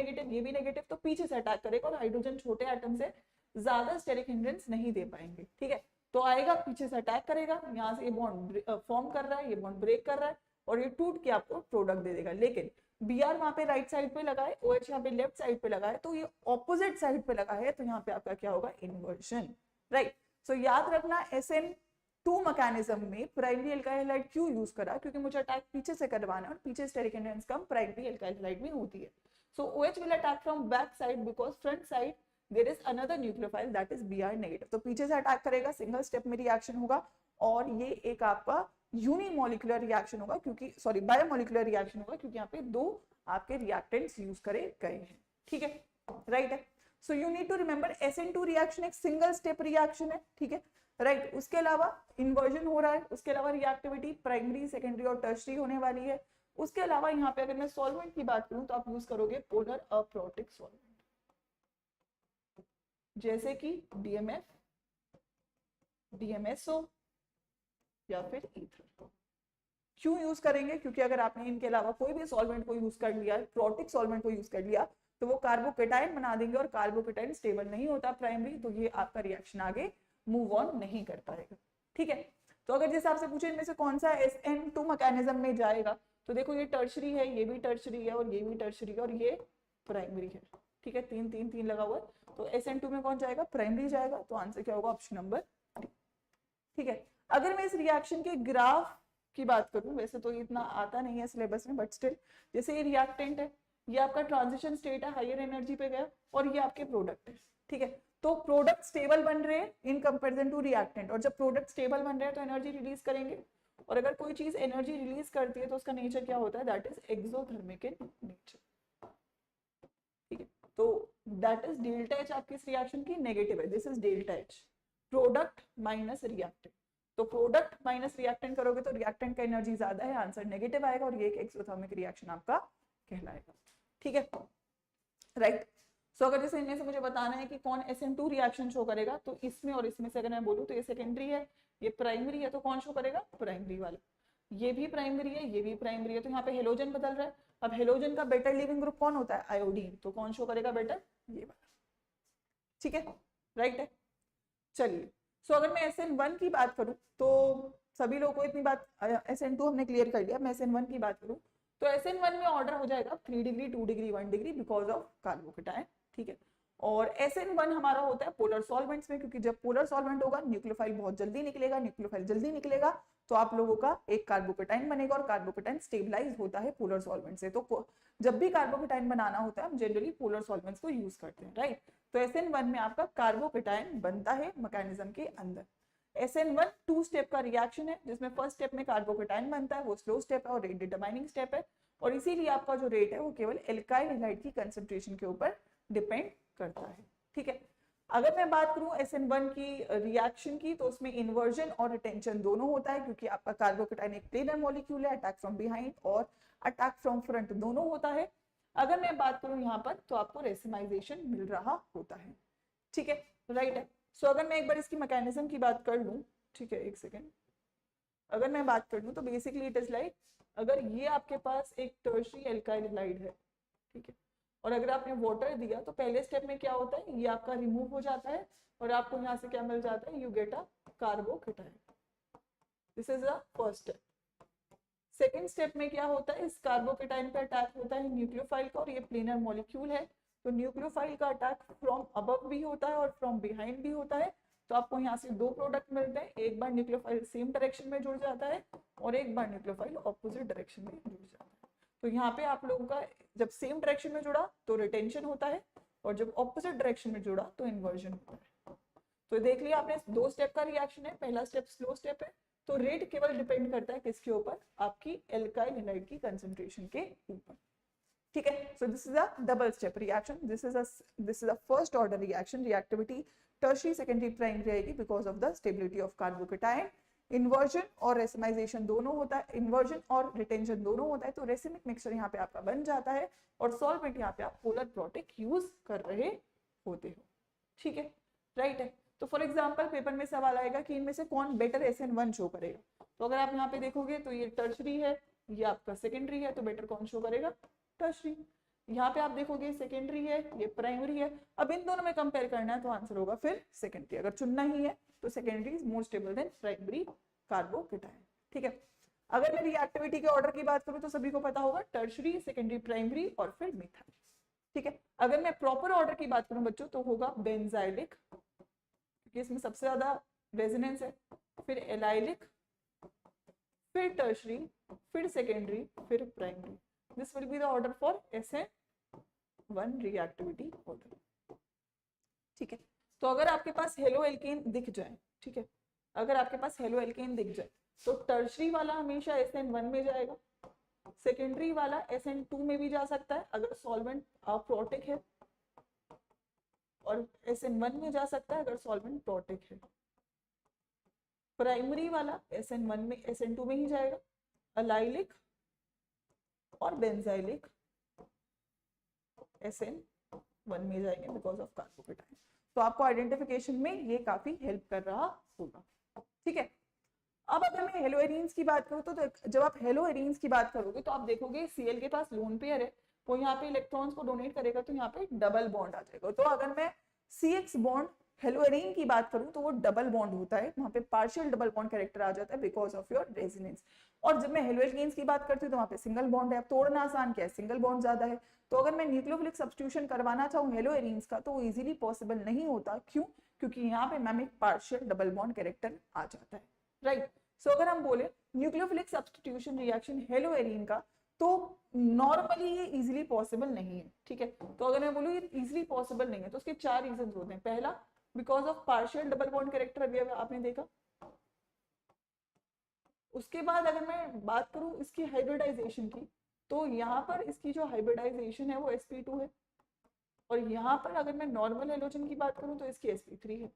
नेगेटिव, तो पीछे से अटैक करेगा और हाइड्रोजन छोटे एटम से ज्यादा स्टेरिक हिंड्रेंस नहीं दे पाएंगे, ठीक है। तो आएगा पीछे से अटैक करेगा, यहाँ से ये बॉन्ड फॉर्म कर रहा है, ये बॉन्ड ब्रेक कर रहा है और ये टूट के आपको प्रोडक्ट दे देगा। लेकिन Br वहां पे राइट साइड पे लगा है, OH यहाँ पे लेफ्ट साइड पे लगा है, तो ये ऑपोजिट साइड पे लगा है, तो यहाँ पे आपका क्या होगा, इन्वर्जन, राइट। सो याद रखना SN2 मैकेनिज्म में प्राइमरी एल्काइल हाइड्राइड क्यों यूज करा, क्योंकि मुझे अटैक पीछे से करवाना है और पीछे स्टेरिक हिंड्रेंस कम प्राइमरी एल्काइल हाइड्राइड में होती है। So OH will attack from back side because front side there is another nucleophile that is Br negative, तो पीछे से अटैक करेगा, सिंगल स्टेप में रिएक्शन होगा और ये एक आपका यूनिमोलिकुलर रिएक्शन होगा, क्योंकि सॉरी बायोमोलिकुलर रिएक्शन होगा, क्योंकि यहाँ पे दो आपके रिएक्टेंट्स यूज करे गए हैं, ठीक है, राइट है। So you need to remember SN2 reaction एक सिंगल स्टेप रिएक्शन है, ठीक है, राइट। उसके अलावा इन्वर्जन हो रहा है, उसके अलावा रिएक्टिविटी प्राइमरी, सेकेंडरी और टर्शियरी होने वाली है। उसके अलावा यहाँ पे अगर मैं सॉल्वेंट की बात करूं तो आप यूज करोगे पोलर अप्रोटिक सॉल्वेंट, जैसे कि DMF, DMSO या फिर ईथर। क्यों यूज करेंगे, क्योंकि अगर आपने इनके अलावा कोई भी सॉल्वेंट को यूज कर लिया, प्रोटिक सॉल्वेंट को यूज कर लिया, तो वो कार्बोकेटाइन बना देंगे और कार्बोकेटाइन स्टेबल नहीं होता प्राइमरी, तो ये आपका रिएक्शन आगे मूव ऑन नहीं कर पाएगा, ठीक है। तो अगर जैसे आपसे पूछे इनमें से कौन सा SN2 मैकेनिज्म में जाएगा, तो देखो ये टर्शियरी है, ये भी टर्शियरी है और ये भी टर्शियरी है और ये प्राइमरी है, ठीक है, 3 3 3 लगा हुआ है, तो SN2 में कौन जाएगा, प्राइमरी जाएगा, तो आंसर क्या होगा, ऑप्शन नंबर डी, ठीक है। अगर मैं इस रिएक्शन के ग्राफ की बात करूं, वैसे तो इतना आता नहीं है सिलेबस में, बट स्टिल, जैसे ये रिएक्टेंट है, ये आपका ट्रांजिशन स्टेट है, हायर एनर्जी पे गया, और ये आपके प्रोडक्ट है, ठीक है। तो प्रोडक्ट स्टेबल बन रहे हैं इन कंपैरिजन टू रिएक्टेंट, और जब प्रोडक्ट स्टेबल बन रहे हैं तो एनर्जी रिलीज करेंगे, और अगर कोई चीज एनर्जी रिलीज करती है तो उसका नेचर क्या होता है, that is exothermic in nature, ठीक है। तो दैट इज डेल्टा H आपकी इस रिएक्शन की नेगेटिव है, this is delta H, product minus reactant, तो प्रोडक्ट माइनस रिएक्टेंट करोगे तो रिएक्टेंट का एनर्जी ज्यादा है, आंसर नेगेटिव आएगा और ये एक एक्सोथर्मिक रिएक्शन आपका कहलाएगा, ठीक है, राइट। सो अगर जैसे इनमें से मुझे बताना है कि कौन SN2 रिएक्शन शो करेगा, तो इसमें और इसमें से अगर मैं बोलूं तो ये सेकेंडरी है, ये प्राइमरी है, तो कौन शो करेगा, प्राइमरी वाला, ये भी प्राइमरी है, ये भी प्राइमरी है, तो यहाँ पे हेलोजन बदल रहा है। अब हेलोजन का बेटर लिविंग ग्रुप कौन होता है, आयोडीन, तो कौन शो करेगा बेटर, ये वाला, ठीक है, राइट है। चलिए, सो अगर मैं SN1 की बात करूं तो सभी लोगों को इतनी बात, SN2 हमने क्लियर कर लिया, मैं SN1 की बात करूं तो SN1 में ऑर्डर हो जाएगा 3 degree, 2 degree, 1 degree because of carbocation, ठीक है। और SN1 हमारा होता है पोलर सॉल्वेंट्स में, क्योंकि जब पोलर सॉल्वेंट होगा न्यूक्लियोफाइल बहुत जल्दी निकलेगा, न्यूक्लियोफाइल जल्दी निकलेगा तो आप लोगों का एक कार्बोकेटाइन बनेगा, और कार्बोकेटाइन स्टेबलाइज होता है पोलर सॉल्वेंट से, तो जब भी कार्बोकेटाइन बनाना होता है हम जनरली पोलर सॉल्वेंट्स को यूज करते हैं, राइट। तो SN1 में आपका कार्बोकेटाइन बनता है मैकेनिज्म के अंदर। SN1 2 स्टेप का रिएक्शन है, जिसमें फर्स्ट स्टेप में कार्बोकेटाइन बनता है, वो स्लो स्टेप है और रेट डिटरमाइनिंग स्टेप है, और इसीलिए आपका जो रेट है वो केवल एल्काइल हैलाइड की कंसंट्रेशन के ऊपर डिपेंड करता है, ठीक है। अगर मैं बात करूं SN1 की रिएक्शन की, तो उसमें इन्वर्जन और रिटेंशन दोनों होता है, क्योंकि आपका कार्बोकेटाइन एक प्लेनर मॉलिक्यूल है, अटैक फ्रॉम बिहाइंड और अटैक फ्रॉम फ्रंट दोनों होता है। अगर मैं बात करूं यहाँ पर तो आपको रेसिमाइजेशन मिल रहा होता है, ठीक है, राइट है। सो अगर मैं एक बार इसकी मैकेनिज्म की बात कर लूं, ठीक है, एक सेकेंड, अगर मैं बात कर लूं तो बेसिकली इट इज लाइक अगर ये आपके पास एक टर्शरी एल्काइल हैलाइड है, ठीक है, और अगर आपने वाटर दिया तो पहले स्टेप में क्या होता है, ये आपका रिमूव हो जाता है और आपको यहाँ से क्या मिल जाता है, you get a carbocation. This is the first step. Second step में क्या होता है, इस कार्बोकेटाइन पे अटैक होता है न्यूक्लियोफाइल का, और ये प्लेनर मॉलिक्यूल है, तो न्यूक्लियोफाइल का अटैक फ्रॉम अबव भी होता है और फ्रॉम बिहाइंड भी होता है। तो आपको यहाँ से दो प्रोडक्ट मिलते हैं, एक बार न्यूक्लियोफाइल सेम डायरेक्शन में जुड़ जाता है और एक बार न्यूक्लियोफाइल ऑपोजिट डायरेक्शन में जुड़ जाता है। तो यहाँ पे आप लोगों का जब सेम डायरेक्शन में जुड़ा तो रिटेंशन होता है, और जब ऑपोजिट डायरेक्शन में जुड़ा तो इन्वर्जन होता है। तो देख लिया आपने, दो स्टेप का रिएक्शन है, पहला स्टेप स्लो स्टेप है, तो रेट केवल डिपेंड करता है किसके ऊपर, आपकी एल्काइल हैलाइड की कंसंट्रेशन के ऊपर। ठीक है, so this is a double step reaction, this is a first order reaction. Reactivity tertiary secondary primary रहेगी because of the stability of carbocation. Inversion और रेसिमाइजेशन दोनों होता है, इन्वर्जन और रिटेंशन दोनों होता है, तो रेसिमिक मिक्सचर यहाँ पे आपका बन जाता है और सॉल्वेंट यहाँ पे आप पोलर प्रोटिक यूज कर रहे होते हो। ठीक है, राइट है। तो फॉर एग्जाम्पल पेपर में सवाल आएगा कि इनमें से कौन बेटर SN1 शो करेगा। तो अगर आप यहाँ पे देखोगे तो ये टर्शरी है, ये आपका सेकेंडरी है, तो बेटर कौन शो करेगा, टर्शरी। यहाँ पे आप देखोगे सेकेंडरी है, ये प्राइमरी है। अब इन दोनों में कंपेयर करना है तो आंसर होगा फिर सेकेंडरी। अगर चुनना ही है तो secondary is more stable then primary carbocation. ठीक है, अगर मैं रिएक्टिविटी के ऑर्डर की बात करूं तो सभी को पता होगा, टर्शरी, सेकेंडरी, प्राइमरी और फिर मिथाइल। ठीक है, अगर मैं प्रॉपर ऑर्डर की बात करूं बच्चों तो होगा बेंजाइलिक, क्योंकि इसमें सबसे ज्यादा रेजोनेंस है, फिर एलाइलिक, फिर टर्शरी, फिर सेकेंडरी, फिर primary. This will be the order for SN1 reactivity order. ठीक है, तो अगर आपके पास हेलो एल्केन दिख जाए, ठीक है, अगर आपके पास हेलो एल्केन दिख जाए तो टर्शरी वाला हमेशा SN1 में जाएगा, सेकेंडरी वाला SN2 में भी जा सकता है अगर सॉल्वेंट प्रोटिक है, और SN1 में जा सकता है अगर सॉल्वेंट प्रोटिक है। प्राइमरी वाला SN1 में, SN2 में ही जाएगा, अलाइलिक और बेंजाइलिक SN1 में जाएंगे बिकॉज ऑफ कार्बोकेटाइन। तो आपको आइडेंटिफिकेशन में ये काफी हेल्प कर रहा होगा। ठीक है, अब अगर मैं हेलो एरीन्स की बात करूं तो जब आप हेलो एरीन्स की बात करोगे तो आप देखोगे Cl के पास लोन पेयर है, वो यहाँ पे इलेक्ट्रॉन्स को डोनेट करेगा तो यहाँ पे डबल बॉन्ड आ जाएगा। तो अगर मैं CX बॉन्ड हेलो एरीन की बात करूं तो वो डबल बॉन्ड होता है, वहां पे पार्शियल डबल बॉन्ड कैरेक्टर आ जाता है बिकॉज ऑफ योर रेजोनेंस। और जब मैं हेलो एल्केन्स की बात करती हूँ तो वहां पे सिंगल बॉन्ड है, अब तोड़ना आसान क्या है, सिंगल बॉन्ड ज्यादा है। तो अगर मैं न्यूक्लियोफिलिक सब्स्टिट्यूशन करवाना चाहूँ हेलो एरीन्स का तो वो इजीली पॉसिबल नहीं होता। क्यों? क्योंकि यहाँ पे मैम एक पार्शियल डबल बॉन्ड कैरेक्टर आ जाता है, राइट। सो अगर हम बोले nucleophilic substitution reaction hello arene का तो नॉर्मली ये इजीली पॉसिबल नहीं है। ठीक है, तो अगर मैं बोलूँ ये इजीली पॉसिबल नहीं है तो उसके चार रीजन होते हैं। पहला, because of partial double bond character, अभी आपने देखा। उसके बाद अगर मैं बात करूं इसकी हाइब्रिडाइजेशन की तो यहाँ पर इसकी जो हाइब्रिडाइजेशन है वो sp2 है, और यहाँ पर अगर मैं नॉर्मल हेलोजन की बात करूं तो इसकी sp3 है।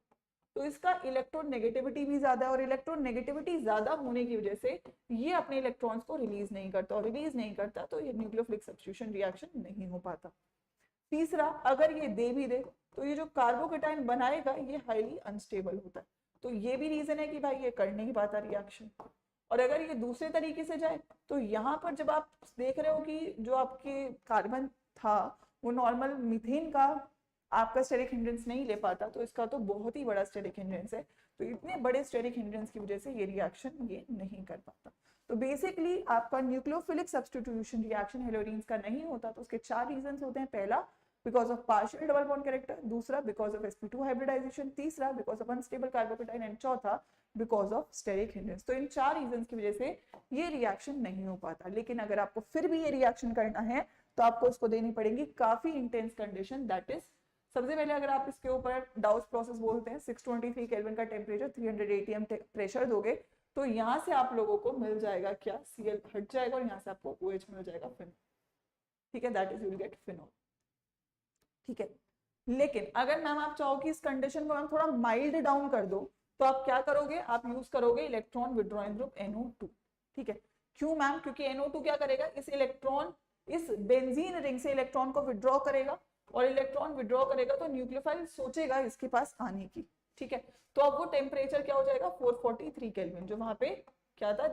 तो इसका इलेक्ट्रॉन नेगेटिविटी भी ज्यादा है, और इलेक्ट्रॉन नेगेटिविटी ज्यादा होने की वजह से ये अपने इलेक्ट्रॉन्स को रिलीज नहीं करता, और रिलीज नहीं करता तो ये न्यूक्लियोफिलिक सब्स्टिट्यूशन रिएक्शन नहीं हो पाता। तीसरा, अगर ये दे भी दे तो ये जो कार्बोकेटाइन बनाएगा ये हाईली अनस्टेबल होता है, तो ये भी रीजन है कि भाई ये कर नहीं पाता रिएक्शन। और अगर ये दूसरे तरीके से जाए तो यहाँ पर जब आप देख रहे हो कि जो आपके कार्बन था वो नॉर्मल मीथेन का आपका स्टेरिक हिंड्रेंस नहीं ले पाता, तो इसका तो बहुत ही बड़ा स्टेरिक हिंड्रेंस है। तो इतने बड़े स्टेरिक हिंड्रेंस की वजह से ये रिएक्शन ये नहीं कर पाता। तो बेसिकली आपका न्यूक्लियोफिलिक सब्स्टिट्यूशन रिएक्शन हेलोरीन्स का नहीं होता, तो उसके चार रीजंस होते हैं। पहला, because of partial double bond character, दूसरा बिकॉज ऑफ sp2 हाइब्रिडाइजेशन, तीसरा because of unstable carbocation, and चौथा बिकॉज ऑफ स्टेरिक हिंड्रेंस। तो इन चार रीजंस की वजह से ये रिएक्शन नहीं हो पाता। लेकिन अगर आपको फिर भी ये रिएक्शन करना है तो आपको उसको देनी पड़ेगी काफी इंटेंस कंडीशन, दैट इज सबसे पहले अगर आप इसके ऊपर डाउस प्रोसेस बोलते हैं 623 केल्विन का टेम्परेचर 300 atm प्रेशर दोगे तो यहाँ से आप लोगों को मिल जाएगा क्या, Cl हट जाएगा और यहाँ से आपको OH मिल जाएगा फिनॉल। ठीक है, that is you will get phenol. ठीक है, लेकिन अगर मैम आप चाहो कि इस कंडीशन को मैम थोड़ा माइल्ड डाउन कर दो तो आप क्या करोगे, आप यूज करोगे इलेक्ट्रॉन विड्रॉइंग ग्रुप NO2। ठीक है, क्यों मैम? क्योंकि NO2 क्या करेगा, इस बेंजीन रिंग से इलेक्ट्रॉन को विड्रॉ करेगा, और इलेक्ट्रॉन विड्रॉ करेगा तो न्यूक्लियोफाइल सोचेगा इसके पास आने की। ठीक है, तो अब वो टेम्परेचर क्या हो जाएगा 443 केल्विन, जो वहां पे क्या था,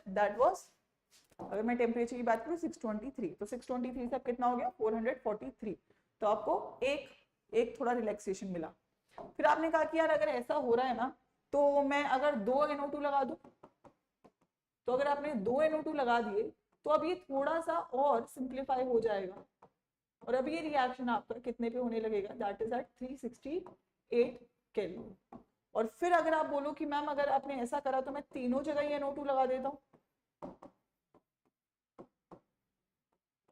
दैट वाज अगर मैं टेम्परेचर की बात करूँ 623, तो 623 से कितना हो गया 443। तो आपको एक एक थोड़ा रिलैक्सेशन मिला। फिर आपने कहा कि यार अगर ऐसा हो रहा है ना, तो मैं अगर 2 NO2 लगा दूं, तो अगर आपने 2 NO2 लगा दिए तो अब ये थोड़ा सा और सिंप्लीफाई हो जाएगा, और अब ये रिएक्शन आपका कितने पे होने लगेगा, दैट इज एट 368 केल्विन। और फिर अगर आप बोलो कि मैम अगर आपने ऐसा करा तो मैं तीनों जगह ही NO2 लगा देता हूँ,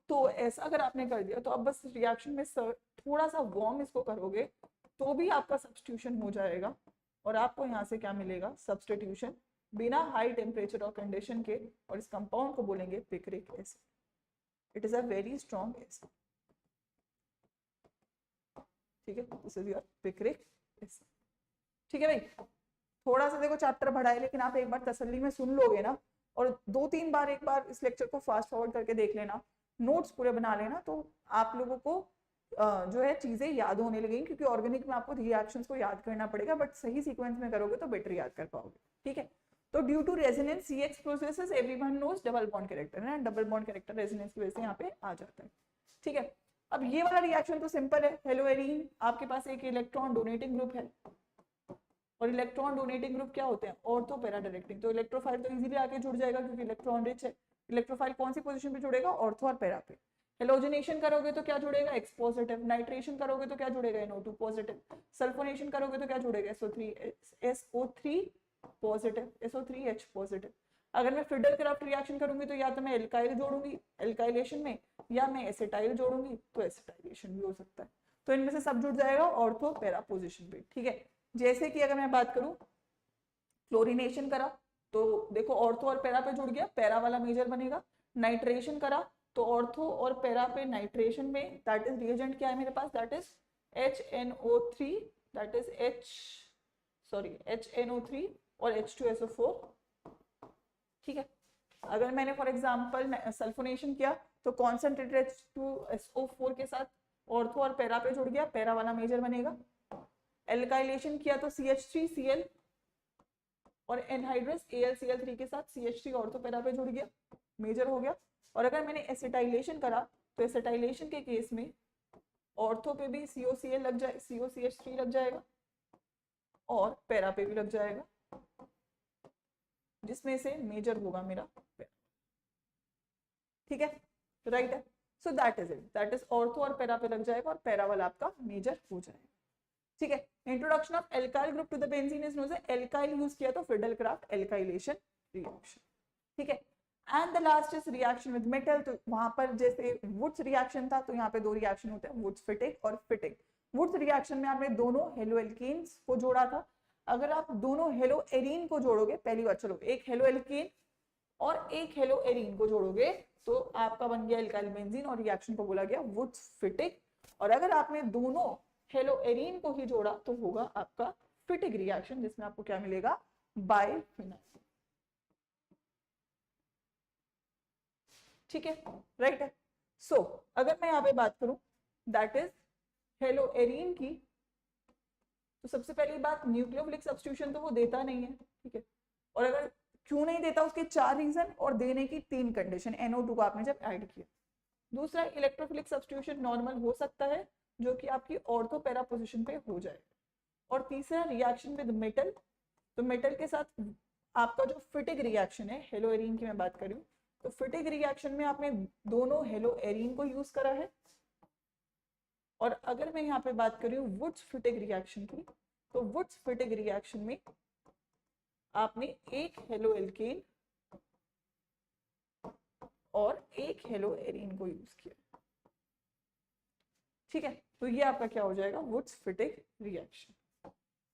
तो ऐसा अगर आपने कर दिया तो अब बस रिएक्शन में थोड़ा सा वार्म इसको करोगे तो भी आपका सब्स्टिट्यूशन हो जाएगा, और आपको यहाँ से क्या मिलेगा, सब्स्टिट्यूशन बिना हाई टेम्परेचर और कंडीशन के, और इस कंपाउंड को बोलेंगे picric acid. It is a very strong acid, ठीक है, this is your picric acid. ठीक है भाई, थोड़ा सा देखो चैप्टर बढ़ा है, लेकिन आप एक बार तसल्ली में सुन लोगे ना, और 2-3 बार एक बार इस लेक्चर को फास्ट फॉरवर्ड करके देख लेना, नोट्स पूरे बना लेना, तो आप लोगों को जो है चीजें याद होने लगेंगी, क्योंकि ऑर्गेनिक में आपको रिएक्शंस को याद करना पड़ेगा, बट सही सीक्वेंस में करोगे तो बेटर याद कर पाओगे। ठीक है, तो due to resonance CH processes everyone knows double bond character है, डबल बॉन्ड कैरेक्टर रेजोनेंस की वजह से यहाँ पे आ जाता है। ठीक है, अब ये वाला रिएक्शन तो सिंपल है, हेलोएरीन आपके पास एक इलेक्ट्रॉन डोनेटिंग ग्रुप है, और इलेक्ट्रॉन डोनेटिंग ग्रुप क्या होते हैं, ऑर्थो पैरा डायरेक्टिंग, तो इलेक्ट्रोफाइल तो इजीली आके जुड़ जाएगा क्योंकि इलेक्ट्रॉन रिच है। इलेक्ट्रोफाइल कौन सी पोजीशन पे जुड़ेगा, ऑर्थो और पैरा पे। हेलोजनेशन करोगे तो क्या जुड़ेगा, X पॉजिटिव। नाइट्रेशन करोगे तो क्या जुड़ेगा, NO2 पॉजिटिव। सल्फोनेशन करोगे तो क्या जुड़ेगा, SO3 पॉजिटिव, SO3H पॉजिटिव। अगर मैं फिडल क्राफ्ट रिएक्शन करूंगी तो या तो मैं एल्काइल जोड़ूंगी एल्काइलेशन में, या मैं एसिटाइल जोड़ूंगी तो एसिटाइलेशन भी हो सकता है। तो इनमें से सब जुड़ जाएगा ऑर्थो पैरा पोजिशन पे। ठीक है, जैसे कि अगर मैं बात करूं क्लोरीनेशन करा तो देखो ऑर्थो और पैरा पे जुड़ गया, पैरा वाला मेजर बनेगा। नाइट्रेशन करा तो ऑर्थो और पैरा पे नाइट्रेशन में, दैट इज रिएजेंट क्या है मेरे पास, that is HNO3, that is HNO3 और H2SO4। ठीक है, अगर मैंने फॉर एग्जांपल सल्फोनेशन किया तो कॉन्सेंट्रेटेड H2SO4 के साथ ऑर्थो और पैरा पे जुड़ गया, पैरा वाला मेजर बनेगा। एल्काइलेशन किया तो CH3Cl और एनहाइड्रस AlCl3 के साथ CH3 ऑर्थो पैरा पे जुड़ गया, मेजर हो गया। और अगर मैंने एसिटाइलेशन करा तो एसिटाइलेशन के केस में ऑर्थो पे भी COCl लग जाए, COCH3 लग जाएगा, और पैरा पे भी लग जाएगा, जिसमें से मेजर होगा मेरा पैरा। ठीक है, राइट है, so that is it, that is ortho और पैरा पे लग जाएगा और पैरा वाला आपका मेजर हो जाएगा। ठीक है, introduction of alkyl group to the benzene is known as alkyl use किया तो फिडल क्राफ्ट एल्काइलेशन रिएक्शन। ठीक है, and the last is reaction with metal, तो वहां पर जैसे वुड्स रिएक्शन था तो यहाँ पे 2 रिएक्शन होते हैं, वुड्स फिटिक और फिटिक। वुड्स रिएक्शन में आपने दोनों हेलोएल्केन्स को जोड़ा था, अगर आप दोनों हेलोएरीन को जोड़ोगे, पहली बार चलो एक हेलोएल्केन और एक हेलोएरीन को जोड़ोगे तो आपका बन गया एल्काइल बेंजीन, और रिएक्शन को बोला गया वुड्स फिटिक। और अगर आपने दोनों हेलोएरीन को ही जोड़ा तो होगा आपका फिटिक रिएक्शन, जिसमें आपको क्या मिलेगा, बाइफिनाइल। ठीक है, राइट है। सो अगर मैं यहाँ पे बात करूं दैट इज हेलोएरीन की, तो सबसे पहली बात न्यूक्लियोफिलिक सब्स्टिट्यूशन तो वो देता नहीं है। ठीक है, और अगर क्यों नहीं देता, उसके 4 रीजन और देने की 3 कंडीशन, NO2 को आपने जब ऐड किया। दूसरा, इलेक्ट्रोफिलिक सब्स्टिट्यूशन नॉर्मल हो सकता है जो कि आपकी ऑर्थो पैरा पोजीशन पे हो जाएगा। और तीसरा, रिएक्शन विद मेटल, तो मेटल के साथ आपका जो फिटिक रिएक्शन है, हेलोएरीन की मैं बात कर रही हूँ, तो फिटिक रिएक्शन में आपने दोनों हेलोएरीन को यूज करा है। और अगर मैं यहाँ पे बात कर रही हूँ वुड्स फिटिक रिएक्शन की, तो वुड्स फिटिक रिएक्शन में आपने एक हेलोएल्केन और एक हेलोएरीन को यूज किया। ठीक है, तो ये आपका क्या हो जाएगा, वुड्स फिटिक रिएक्शन।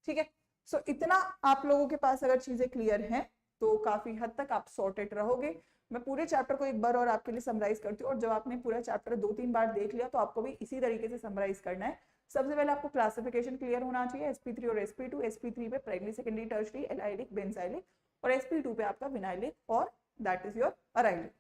ठीक है, सो इतना आप लोगों के पास अगर चीजें क्लियर हैं तो काफी हद तक आप सॉर्टेड रहोगे। मैं पूरे चैप्टर को एक बार और आपके लिए समराइज करती हूँ, और जब आपने पूरा चैप्टर 2-3 बार देख लिया तो आपको भी इसी तरीके से समराइज करना है। सबसे पहले आपको क्लासिफिकेशन क्लियर होना चाहिए, sp3 और sp2। sp3 पे primary, secondary, tertiary, allylic, benzylic, और sp2 पे आपका विनाइलिक, और दैट इज योर अराइलिक।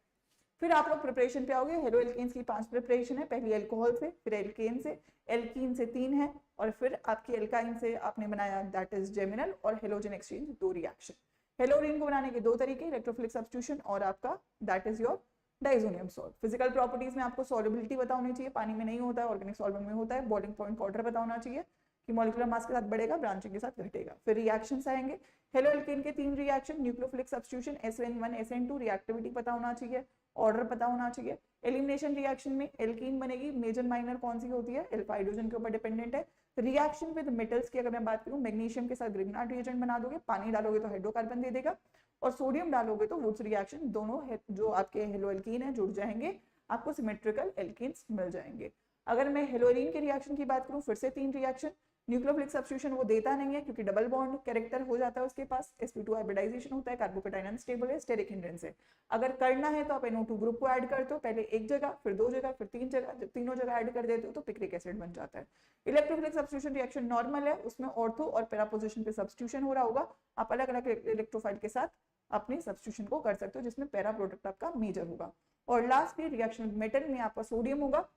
फिर आप लोग प्रिपरेशन पे आओगे, हेलोएल्केन्स की 5 प्रिपरेशन है, पहली अल्कोहल से, फिर एल्केन से, एल्कीन से 3 है, और फिर आपकी एल्काइन से आपने बनाया दैट इज जेमिनल और हेलोजन एक्सचेंज 2 रिएक्शन। हेलोरीन को बनाने के दो तरीके, इलेक्ट्रोफिलिक सब्स्टिट्यूशन और आपका that is your diazonium salt. Physical properties में आपको सॉल्युबिलिटी पता होनी चाहिए, पानी में नहीं होता है, ऑर्गेनिक सॉल्वेंट में होता है। बॉइलिंग पॉइंट वाटर पता होना चाहिए कि मॉलिक्यूलर मास के साथ बढ़ेगा, ब्रांचिंग के साथ घटेगा। फिर रिएक्शंस आएंगे, हेलो एल्केन के 3 reaction, nucleophilic substitution SN1 SN2, reactivity पता होना चाहिए, ऑर्डर पता होना चाहिए। एलिमिनेशन रिएक्शन में एल्कीन बनेगी, मेजर माइनर कौन सी होती है, अल्फा हाइड्रोजन के ऊपर डिपेंडेंट है। रिएक्शन विद मेटल्स की अगर मैं बात करूं, मैग्नीशियम के साथ ग्रिग्नार्ड रिएजेंट बना दोगे, पानी डालोगे तो हाइड्रोकार्बन दे देगा, और सोडियम डालोगे तो वुड्स रिएक्शन, दोनों जो आपके हेलो एल्कीन है जुड़ जाएंगे, आपको सिमेट्रिकल एल्कीन्स मिल जाएंगे। अगर मैं हेलोरीन के रिएक्शन की बात करूं, फिर से 3 रिएक्शन, न्यूक्लियोफिलिक सब्स्टिट्यूशन वो देता नहीं है क्योंकि डबल बॉन्ड कैरेक्टर हो जाता है उसके पास, sp2 हाइब्रिडाइजेशन होता है, कार्बोकेटाइन अनस्टेबल है, स्टेरिक हिंड्रेंस है। अगर करना है तो आप NO2 ग्रुप को ऐड करते हो, पहले एक जगह, फिर 2 जगह, फिर 3 जगह, जब तीनों जगह ऐड कर देते हो तो पिक्रिक एसिड बन जाता है। इलेक्ट्रोफिलिक सब्स्टिट्यूशन रिएक्शन नॉर्मल है, उसमें ऑर्थो और पैरा पोजीशन पे सब्स्टिट्यूशन हो रहा होगा, आप अलग अलग इलेक्ट्रोफाइल के साथ अपने सब्स्टिट्यूशन को कर सकते हो, जिसमें पैरा प्रोडक्ट आपका मेजर होगा। और लास्ट में रिएक्शन मेटल में आपका सोडियम होगा,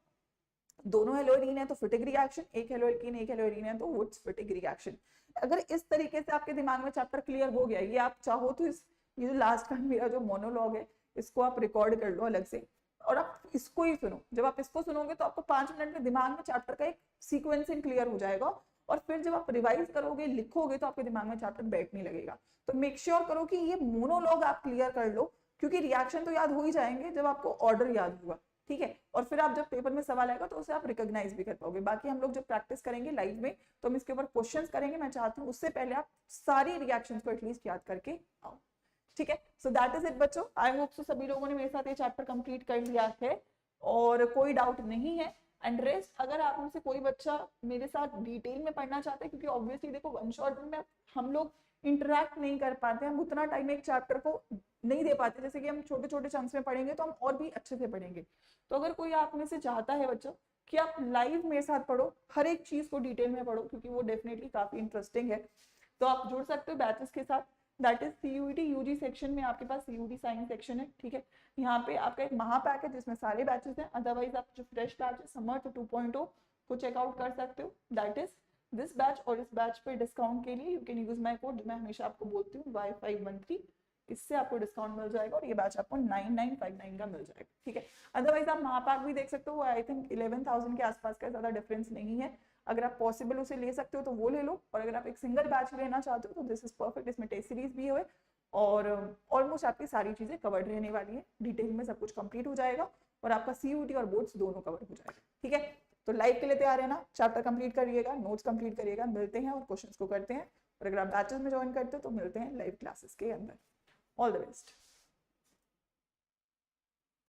दोनों हेलोरीन है तो फिटिक रिएक्शन, एक हेलोएल्कीन एक हेलोरीन है तो वुड्स फिटिक रिएक्शन। अगर इस तरीके से आपके दिमाग में चैप्टर क्लियर हो गया, ये आप चाहो तो ये जो लास्ट का मेरा जो मोनोलॉग है इसको आप रिकॉर्ड कर लो अलग से और आप इसको ही सुनो। जब आप इसको सुनोगे तो आपको 5 मिनट में दिमाग में चैप्टर का एक सीक्वेंसिंग क्लियर हो जाएगा, और फिर जब आप रिवाइज करोगे, लिखोगे तो आपके दिमाग में चैप्टर बैठने लगेगा। तो मेक श्योर करो कि ये मोनोलॉग आप क्लियर कर लो, क्योंकि रिएक्शन तो याद हो ही जाएंगे जब आपको ऑर्डर याद होगा, ठीक है। और फिर आप जब पेपर में सवाल आएगा तो उसे आप रिकॉग्नाइज भी कर पाओगे। बाकी हम लोग जब प्रैक्टिस करेंगे लाइव में तो हम इसके ऊपर क्वेश्चंस करेंगे, मैं चाहती हूँ उससे पहले आप सारी रिएक्शंस को एटलीस्ट याद करके आओ, ठीक है। सो दैट इज इट बच्चों, आई होप सो सभी लोगों ने मेरे साथ ये चैप्टर कंप्लीट कर लिया है और कोई डाउट नहीं है। एंड रेस्ट, अगर आप में से कोई बच्चा मेरे साथ डिटेल में पढ़ना चाहते हैं, क्योंकि ऑब्वियसली देखो वन शॉट में हम लोग इंटरेक्ट नहीं कर पाते, हम उतना टाइम एक चैप्टर को नहीं दे पाते, जैसे कि हम छोटे छोटे चंक्स में पढ़ेंगे तो हम और भी अच्छे से पढ़ेंगे। तो अगर कोई आप में से चाहता है बच्चों कि आप लाइव मेरे साथ पढ़ो, हर एक चीज को डिटेल में पढ़ो, क्योंकि वो डेफिनेटली काफी इंटरेस्टिंग है, तो आप जुड़ सकते हो बैचेस के साथ। That is CUET UG section में आपके पास CUET साइंस सेक्शन है, ठीक है। यहाँ पे आपका एक महापैक है जिसमें सारे बैचेस हैं, अदरवाइज आप जो फ्रेश बैच है समर्थ 2.0 को चेकआउट कर सकते हो। दैट इज दिस बैच, और इस बैच पे डिस्काउंट के लिए you can use my code, मैं हमेशा आपको बोलती हूँ Y513, इससे आपको डिस्काउंट मिल जाएगा और ये बैच आपको 9959 का मिल जाएगा, ठीक है। अदरवाइज आप महापाक भी देख सकते हो, आई थिंक 11,000 के आसपास का, ज्यादा डिफरेंस नहीं है। अगर आप पॉसिबल उसे ले सकते हो तो वो ले लो, और अगर आप एक सिंगल बैच लेना चाहते हो तो दिस इज परफेक्ट। इसमें टेस्ट सीरीज भी है और ऑलमोस्ट आपकी सारी चीजें कवर्ड रहने वाली है, डिटेल में सब कुछ कंप्लीट हो जाएगा और आपका CUET और बोर्ड्स दोनों कवर हो जाएगा, ठीक है। तो लाइव के लिए तैयार रहना, चैप्टर कंप्लीट करिएगा, नोट्स कंप्लीट करिएगा, मिलते हैं और क्वेश्चंस को करते हैं। और अगर आप बैचेस में ज्वाइन करते हो तो मिलते हैं लाइव क्लासेस के अंदर। All the best.